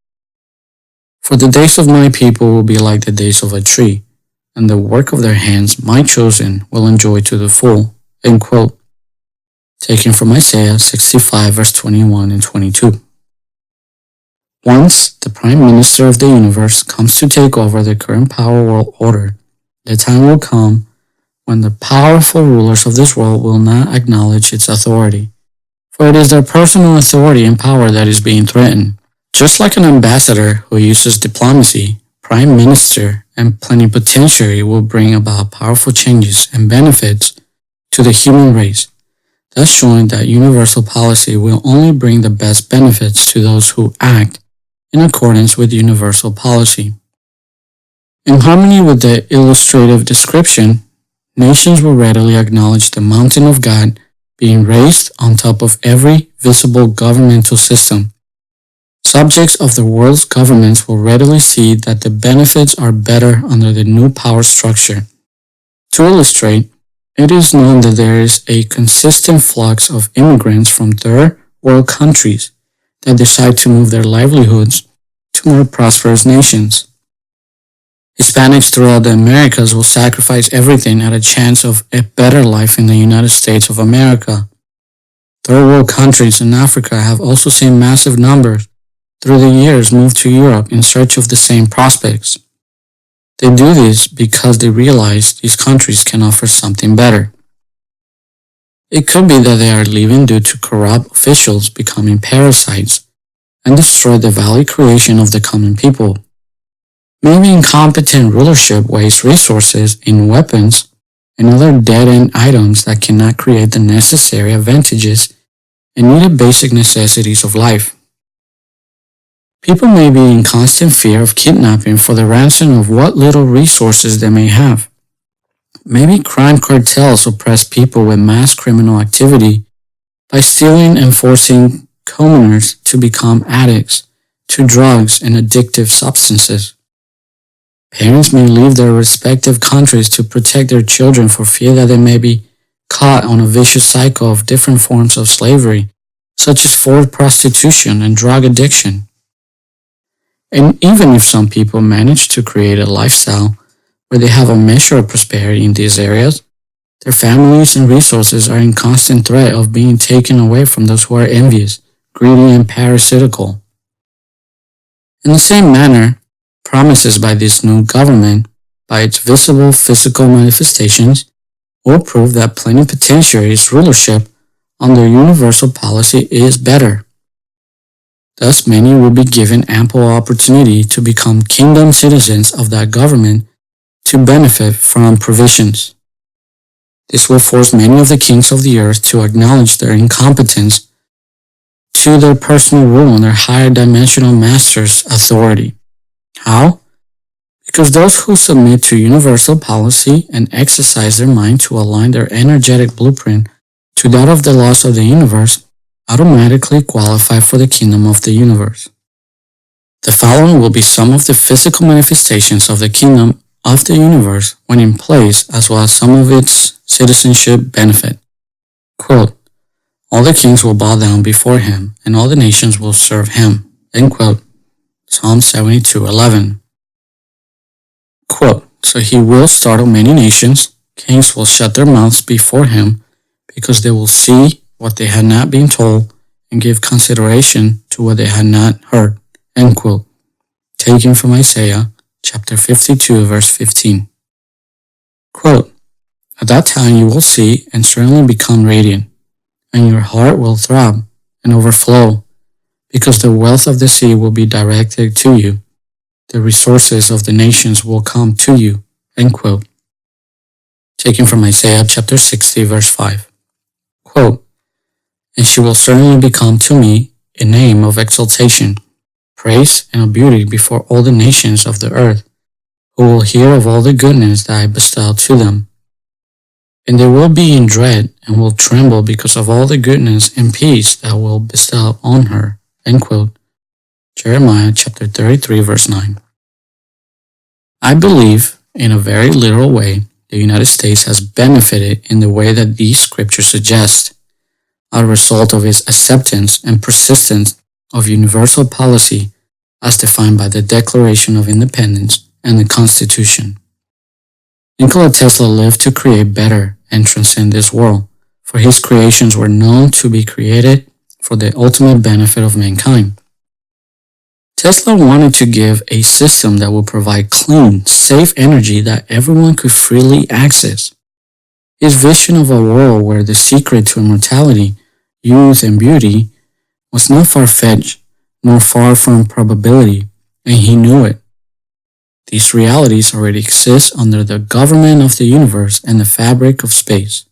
For the days of my people will be like the days of a tree, and the work of their hands, my chosen, will enjoy to the full." End quote. Taken from Isaiah 65 verse 21 and 22. Once the Prime Minister of the universe comes to take over the current power world order, the time will come when the powerful rulers of this world will not acknowledge its authority, for it is their personal authority and power that is being threatened. Just like an ambassador who uses diplomacy, Prime Minister and plenipotentiary will bring about powerful changes and benefits to the human race, thus showing that universal policy will only bring the best benefits to those who act in accordance with universal policy. In harmony with the illustrative description, nations will readily acknowledge the mountain of God being raised on top of every visible governmental system. Subjects of the world's governments will readily see that the benefits are better under the new power structure. To illustrate, it is known that there is a consistent flux of immigrants from third world countries that decide to move their livelihoods to more prosperous nations. Hispanics throughout the Americas will sacrifice everything at a chance of a better life in the United States of America. Third world countries in Africa have also seen massive numbers through the years move to Europe in search of the same prospects. They do this because they realize these countries can offer something better. It could be that they are leaving due to corrupt officials becoming parasites and destroy the value creation of the common people. Maybe incompetent rulership wastes resources in weapons and other dead-end items that cannot create the necessary advantages and needed basic necessities of life. People may be in constant fear of kidnapping for the ransom of what little resources they may have. Maybe crime cartels oppress people with mass criminal activity by stealing and forcing commoners to become addicts to drugs and addictive substances. Parents may leave their respective countries to protect their children for fear that they may be caught on a vicious cycle of different forms of slavery, such as forced prostitution and drug addiction. And even if some people manage to create a lifestyle where they have a measure of prosperity in these areas, their families and resources are in constant threat of being taken away from those who are envious, greedy, and parasitical. In the same manner, promises by this new government, by its visible physical manifestations, will prove that plenipotentiary's rulership under universal policy is better. Thus, many will be given ample opportunity to become kingdom citizens of that government to benefit from provisions. This will force many of the kings of the earth to acknowledge their incompetence to their personal rule and their higher dimensional master's authority. How? Because those who submit to universal policy and exercise their mind to align their energetic blueprint to that of the laws of the universe automatically qualify for the kingdom of the universe. The following will be some of the physical manifestations of the kingdom of the universe when in place, as well as some of its citizenship benefit. Quote, all the kings will bow down before him, and all the nations will serve him. End quote. Psalm 72:11. Quote, so he will startle many nations. Kings will shut their mouths before him because they will see what they had not been told and give consideration to what they had not heard. End quote. Taken from Isaiah chapter 52 verse 15. Quote, at that time you will see and certainly become radiant, and your heart will throb and overflow, because the wealth of the sea will be directed to you. The resources of the nations will come to you. End quote. Taken from Isaiah chapter 60 verse 5. Quote, and she will certainly become to me a name of exaltation, praise, and of beauty before all the nations of the earth, who will hear of all the goodness that I bestow to them. And they will be in dread and will tremble because of all the goodness and peace that will bestow on her. End quote. Jeremiah chapter 33 verse 9. I believe, in a very literal way, the United States has benefited in the way that these scriptures suggest, as a result of its acceptance and persistence of universal policy as defined by the Declaration of Independence and the Constitution. Nikola Tesla lived to create better and transcend this world, for his creations were known to be created for the ultimate benefit of mankind. Tesla wanted to give a system that would provide clean, safe energy that everyone could freely access. His vision of a world where the secret to immortality, youth, and beauty was not far-fetched nor far from probability, and he knew it. These realities already exist under the government of the universe and the fabric of space.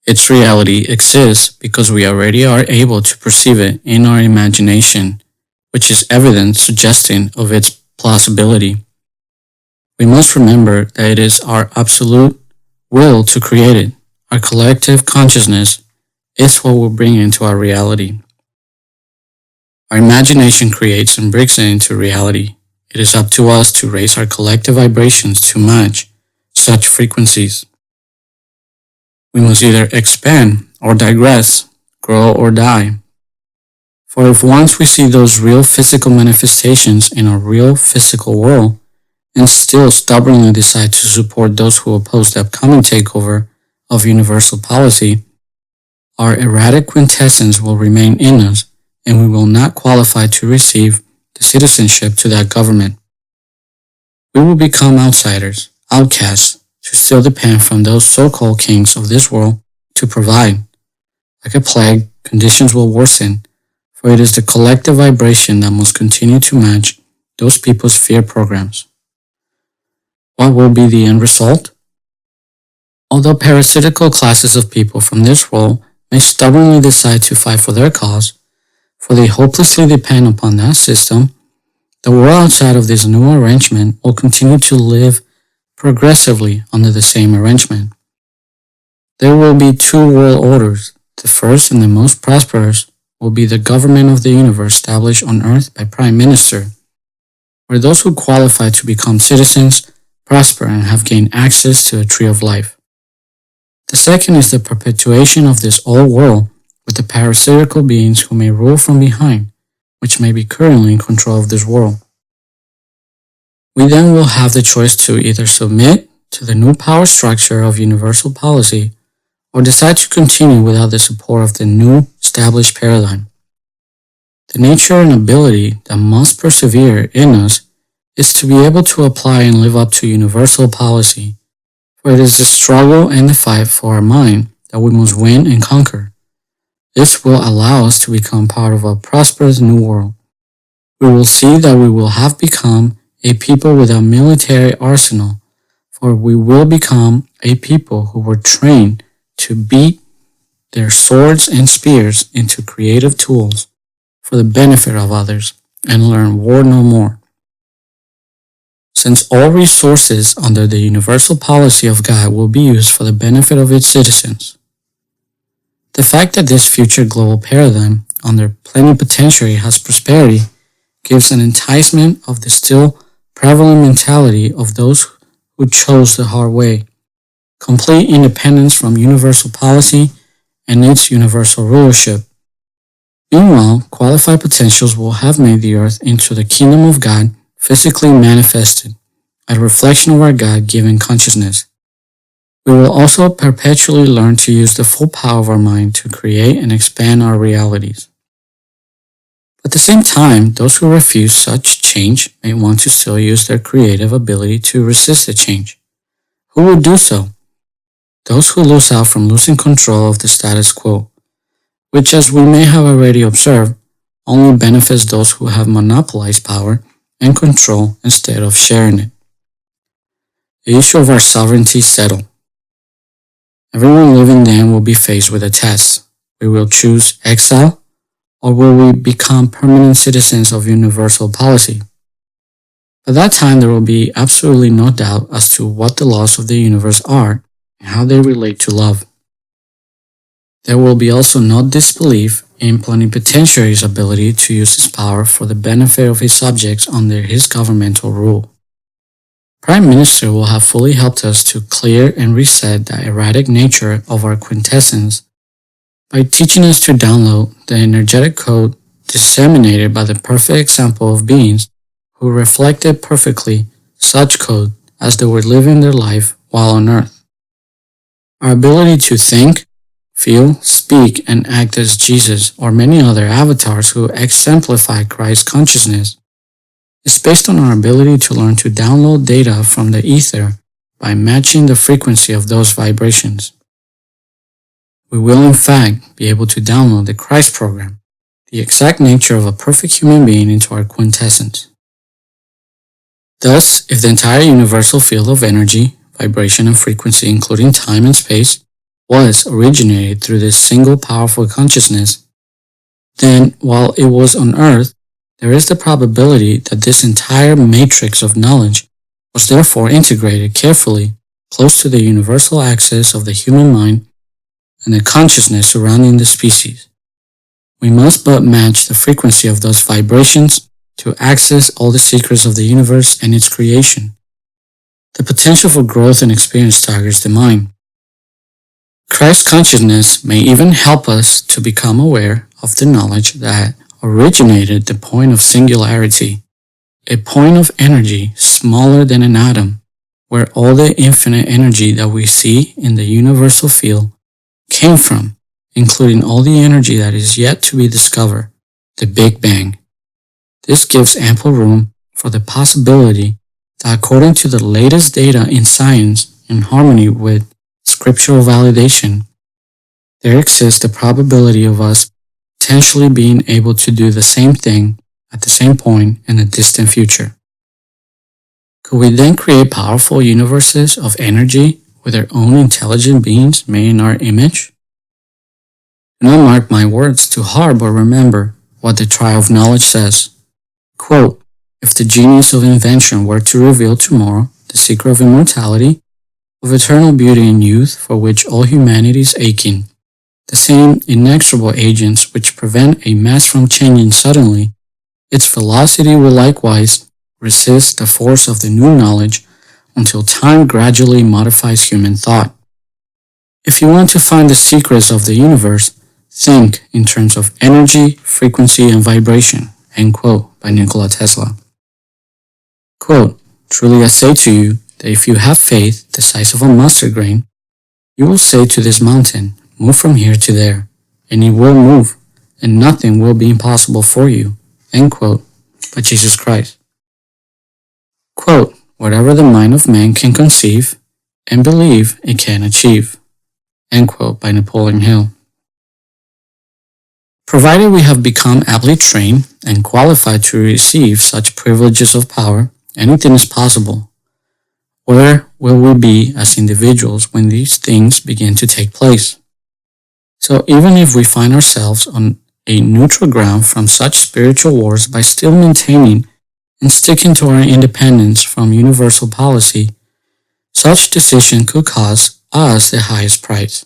Its reality exists because we already are able to perceive it in our imagination, which is evidence suggesting of its plausibility. We must remember that it is our absolute will to create it. Our collective consciousness is what will bring it into our reality. Our imagination creates and brings it into reality. It is up to us to raise our collective vibrations to match such frequencies. We must either expand or digress, grow or die. For if once we see those real physical manifestations in our real physical world and still stubbornly decide to support those who oppose the upcoming takeover of universal policy, our erratic quintessence will remain in us and we will not qualify to receive the citizenship to that government. We will become outsiders, outcasts, to still depend from those so-called kings of this world to provide. Like a plague, conditions will worsen, for it is the collective vibration that must continue to match those people's fear programs. What will be the end result? Although parasitical classes of people from this world may stubbornly decide to fight for their cause, for they hopelessly depend upon that system, the world outside of this new arrangement will continue to live progressively under the same arrangement. There will be two world orders. The first and the most prosperous will be the government of the universe established on earth by Prime Minister, where those who qualify to become citizens prosper and have gained access to a tree of life. The second is the perpetuation of this old world with the parasitical beings who may rule from behind, which may be currently in control of this world. We then will have the choice to either submit to the new power structure of universal policy or decide to continue without the support of the new established paradigm. The nature and ability that must persevere in us is to be able to apply and live up to universal policy, for it is the struggle and the fight for our mind that we must win and conquer. This will allow us to become part of a prosperous new world. We will see that we will have become a people with a military arsenal, for we will become a people who were trained to beat their swords and spears into creative tools for the benefit of others and learn war no more. Since all resources under the universal policy of God will be used for the benefit of its citizens, the fact that this future global paradigm under plenipotentiary has prosperity gives an enticement of the still prevalent mentality of those who chose the hard way, complete independence from universal policy and its universal rulership. Meanwhile, qualified potentials will have made the earth into the kingdom of God physically manifested, a reflection of our God-given consciousness. We will also perpetually learn to use the full power of our mind to create and expand our realities. At the same time, those who refuse such change may want to still use their creative ability to resist the change. Who will do so? Those who lose out from losing control of the status quo, which, as we may have already observed, only benefits those who have monopolized power and control instead of sharing it. The issue of our sovereignty settled. Everyone living then will be faced with a test. We will choose exile, or will we become permanent citizens of universal policy? By that time, there will be absolutely no doubt as to what the laws of the universe are and how they relate to love. There will be also no disbelief in plenipotentiary's ability to use his power for the benefit of his subjects under his governmental rule. Prime Minister will have fully helped us to clear and reset the erratic nature of our quintessence by teaching us to download the energetic code disseminated by the perfect example of beings who reflected perfectly such code as they were living their life while on earth. Our ability to think, feel, speak, and act as Jesus or many other avatars who exemplify Christ's consciousness is based on our ability to learn to download data from the ether by matching the frequency of those vibrations. We will in fact be able to download the Christ program, the exact nature of a perfect human being, into our quintessence. Thus, if the entire universal field of energy, vibration, and frequency, including time and space, was originated through this single powerful consciousness, then while it was on earth, there is the probability that this entire matrix of knowledge was therefore integrated carefully close to the universal axis of the human mind and the consciousness surrounding the species. We must but match the frequency of those vibrations to access all the secrets of the universe and its creation. The potential for growth and experience targets the mind. Christ consciousness may even help us to become aware of the knowledge that originated the point of singularity, a point of energy smaller than an atom, where all the infinite energy that we see in the universal field came from, including all the energy that is yet to be discovered, the Big Bang. This gives ample room for the possibility that, according to the latest data in science, in harmony with scriptural validation, there exists the probability of us potentially being able to do the same thing at the same point in the distant future. Could we then create powerful universes of energy with their own intelligent beings made in our image? Do not mark my words too hard, but remember what the Trial of Knowledge says. Quote, if the genius of invention were to reveal tomorrow the secret of immortality, of eternal beauty and youth for which all humanity is aching, the same inexorable agents which prevent a mass from changing suddenly, its velocity will likewise resist the force of the new knowledge until time gradually modifies human thought. If you want to find the secrets of the universe, think in terms of energy, frequency, and vibration. End quote, by Nikola Tesla. Quote, truly I say to you that if you have faith the size of a mustard grain, you will say to this mountain, move from here to there, and it will move, and nothing will be impossible for you. End quote, by Jesus Christ. Quote, whatever the mind of man can conceive and believe it can achieve. End quote, by Napoleon Hill. Provided we have become aptly trained and qualified to receive such privileges of power, anything is possible. Where will we be as individuals when these things begin to take place? So even if we find ourselves on a neutral ground from such spiritual wars, by still maintaining and sticking to our independence from universal policy, such decision could cost us the highest price.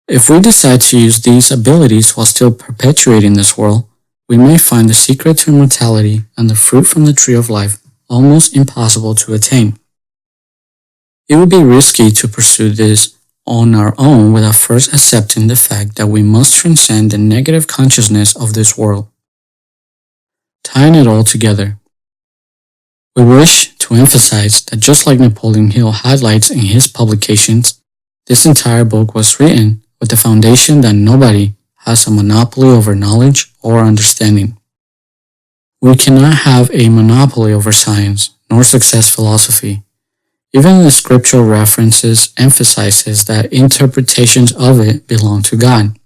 If we decide to use these abilities while still perpetuating this world, we may find the secret to immortality and the fruit from the tree of life almost impossible to attain. It would be risky to pursue this on our own without first accepting the fact that we must transcend the negative consciousness of this world. Tying it all together, we wish to emphasize that just like Napoleon Hill highlights in his publications, this entire book was written with the foundation that nobody has a monopoly over knowledge or understanding. We cannot have a monopoly over science, nor success philosophy. Even the scriptural references emphasizes that interpretations of it belong to God.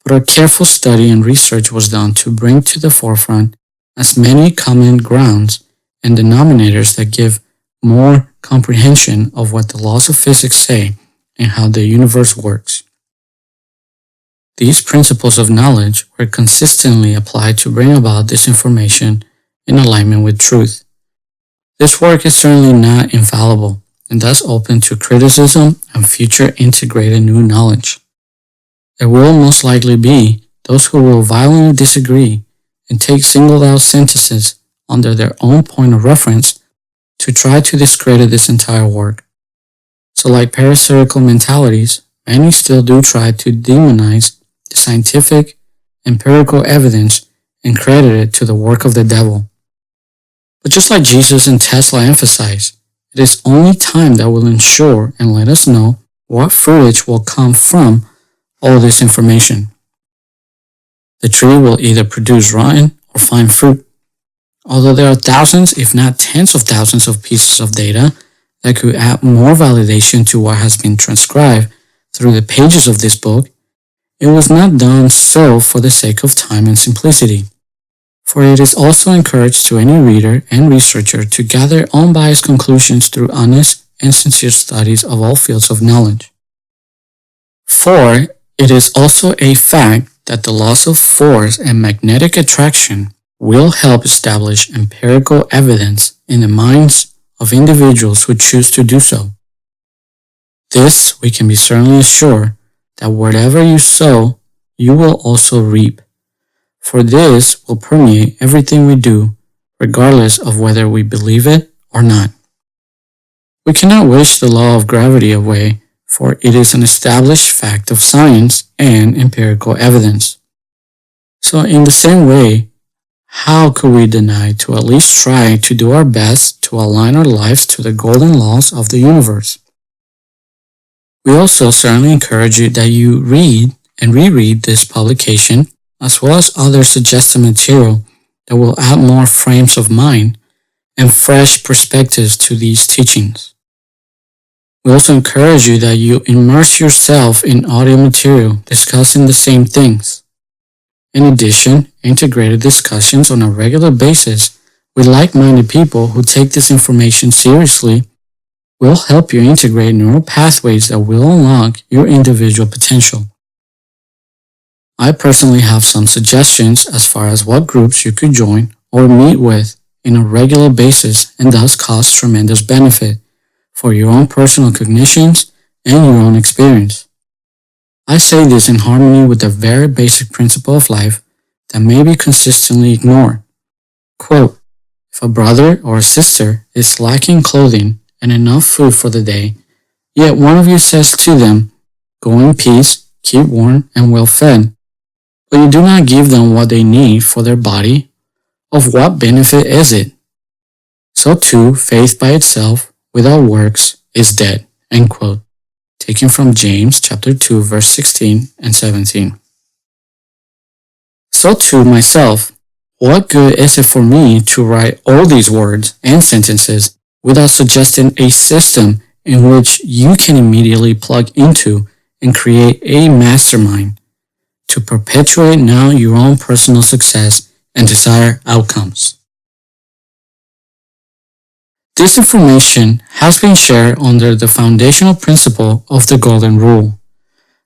But a careful study and research was done to bring to the forefront as many common grounds and denominators that give more comprehension of what the laws of physics say and how the universe works. These principles of knowledge were consistently applied to bring about this information in alignment with truth. This work is certainly not infallible and thus open to criticism and future integrated new knowledge. There will most likely be those who will violently disagree and take singled out sentences under their own point of reference to try to discredit this entire work. So like parasitical mentalities, many still do try to demonize the scientific, empirical evidence and credit it to the work of the devil. But just like Jesus and Tesla emphasize, it is only time that will ensure and let us know what fruitage will come from all this information. The tree will either produce rotten or fine fruit. Although there are thousands, if not tens of thousands of pieces of data that could add more validation to what has been transcribed through the pages of this book, it was not done so for the sake of time and simplicity. For it is also encouraged to any reader and researcher to gather unbiased conclusions through honest and sincere studies of all fields of knowledge. For it is also a fact that the laws of force and magnetic attraction will help establish empirical evidence in the minds of individuals who choose to do so. This we can be certainly assured that whatever you sow, you will also reap. For this will permeate everything we do, regardless of whether we believe it or not. We cannot wish the law of gravity away, for it is an established fact of science and empirical evidence. So in the same way, how could we deny to at least try to do our best to align our lives to the golden laws of the universe? We also certainly encourage you that you read and reread this publication as well as other suggested material that will add more frames of mind and fresh perspectives to these teachings. We also encourage you that you immerse yourself in audio material discussing the same things. In addition, integrated discussions on a regular basis with like-minded people who take this information seriously will help you integrate neural pathways that will unlock your individual potential. I personally have some suggestions as far as what groups you could join or meet with on a regular basis and thus cause tremendous benefit for your own personal cognitions and your own experience. I say this in harmony with the very basic principle of life that may be consistently ignored. Quote, if a brother or a sister is lacking clothing and enough food for the day, yet one of you says to them, go in peace, keep warm and well fed, but you do not give them what they need for their body, of what benefit is it? So too, faith by itself, without works, is dead. End quote. Taken from James chapter 2, verse 16 and 17. So too, myself, what good is it for me to write all these words and sentences without suggesting a system in which you can immediately plug into and create a mastermind to perpetuate now your own personal success and desired outcomes? This information has been shared under the foundational principle of the Golden Rule.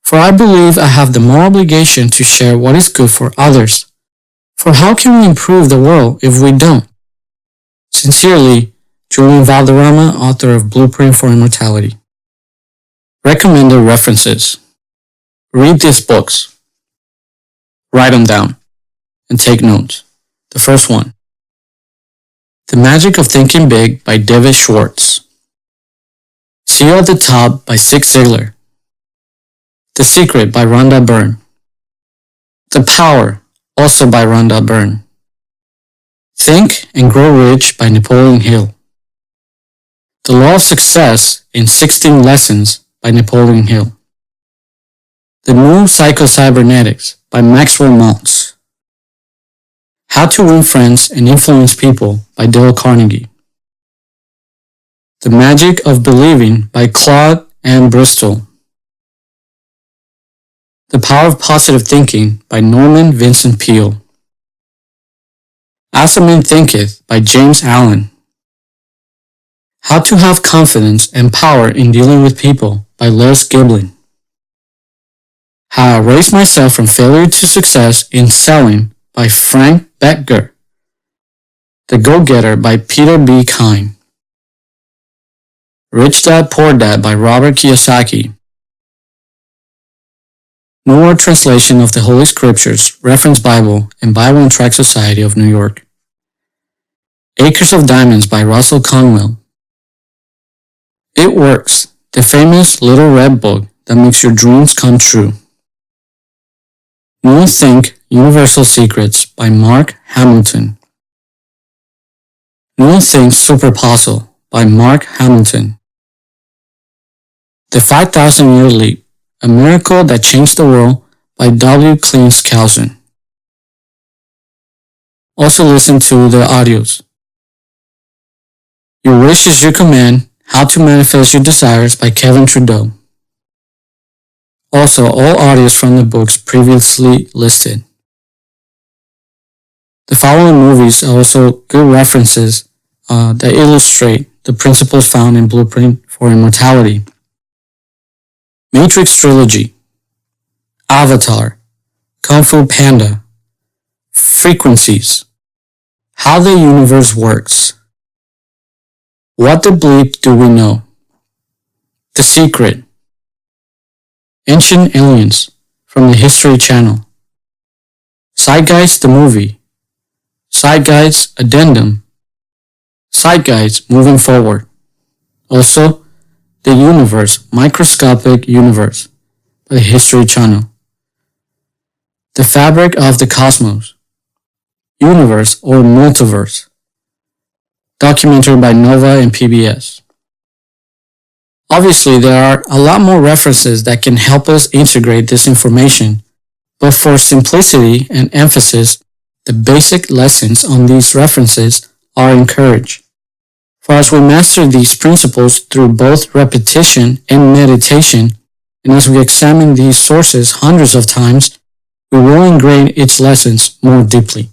For I believe I have the moral obligation to share what is good for others. For how can we improve the world if we don't? Sincerely, Julian Valderrama, author of Blueprint for Immortality. Recommended references. Read these books. Write them down and take notes. The first one, The Magic of Thinking Big by David Schwartz. See You at the Top by Zig Ziglar. The Secret by Rhonda Byrne. The Power, also by Rhonda Byrne. Think and Grow Rich by Napoleon Hill. The Law of Success in 16 Lessons by Napoleon Hill. The New Psycho-Cybernetics by Maxwell Maltz. How to Win Friends and Influence People by Dale Carnegie. The Magic of Believing by Claude M. Bristol. The Power of Positive Thinking by Norman Vincent Peale. As a Man Thinketh by James Allen. How to Have Confidence and Power in Dealing with People by Les Giblin. How I Raised Myself from Failure to Success in Selling by Frank Bettger. The Go-Getter by Peter B. Kine. Rich Dad Poor Dad by Robert Kiyosaki. New World Translation of the Holy Scriptures, Reference Bible, and Bible and Tract Society of New York. Acres of Diamonds by Russell Conwell. It Works, the famous Little Red Book that makes your dreams come true. Know and Think Universal Secrets by Mark Hamilton. Know and Think Superpuzzle by Mark Hamilton. The 5,000-Year Leap, A Miracle That Changed the World by W. Clean Skousen. Also listen to the audios. Your Wish is Your Command, How to Manifest Your Desires by Kevin Trudeau. Also, all audios from the books previously listed. The following movies are also good references that illustrate the principles found in Blueprint for Immortality. Matrix Trilogy, Avatar, Kung Fu Panda, Frequencies, How the Universe Works, What the Bleep Do We Know, The Secret, Ancient Aliens from the History Channel, Zeitgeist the Movie, Zeitgeist Addendum, Zeitgeist Moving Forward. Also, The Universe, Microscopic Universe by the History Channel. The Fabric of the Cosmos, Universe or Multiverse, documentary by Nova and PBS. Obviously, there are a lot more references that can help us integrate this information, but for simplicity and emphasis, the basic lessons on these references are encouraged. For as we master these principles through both repetition and meditation, and as we examine these sources hundreds of times, we will ingrain its lessons more deeply.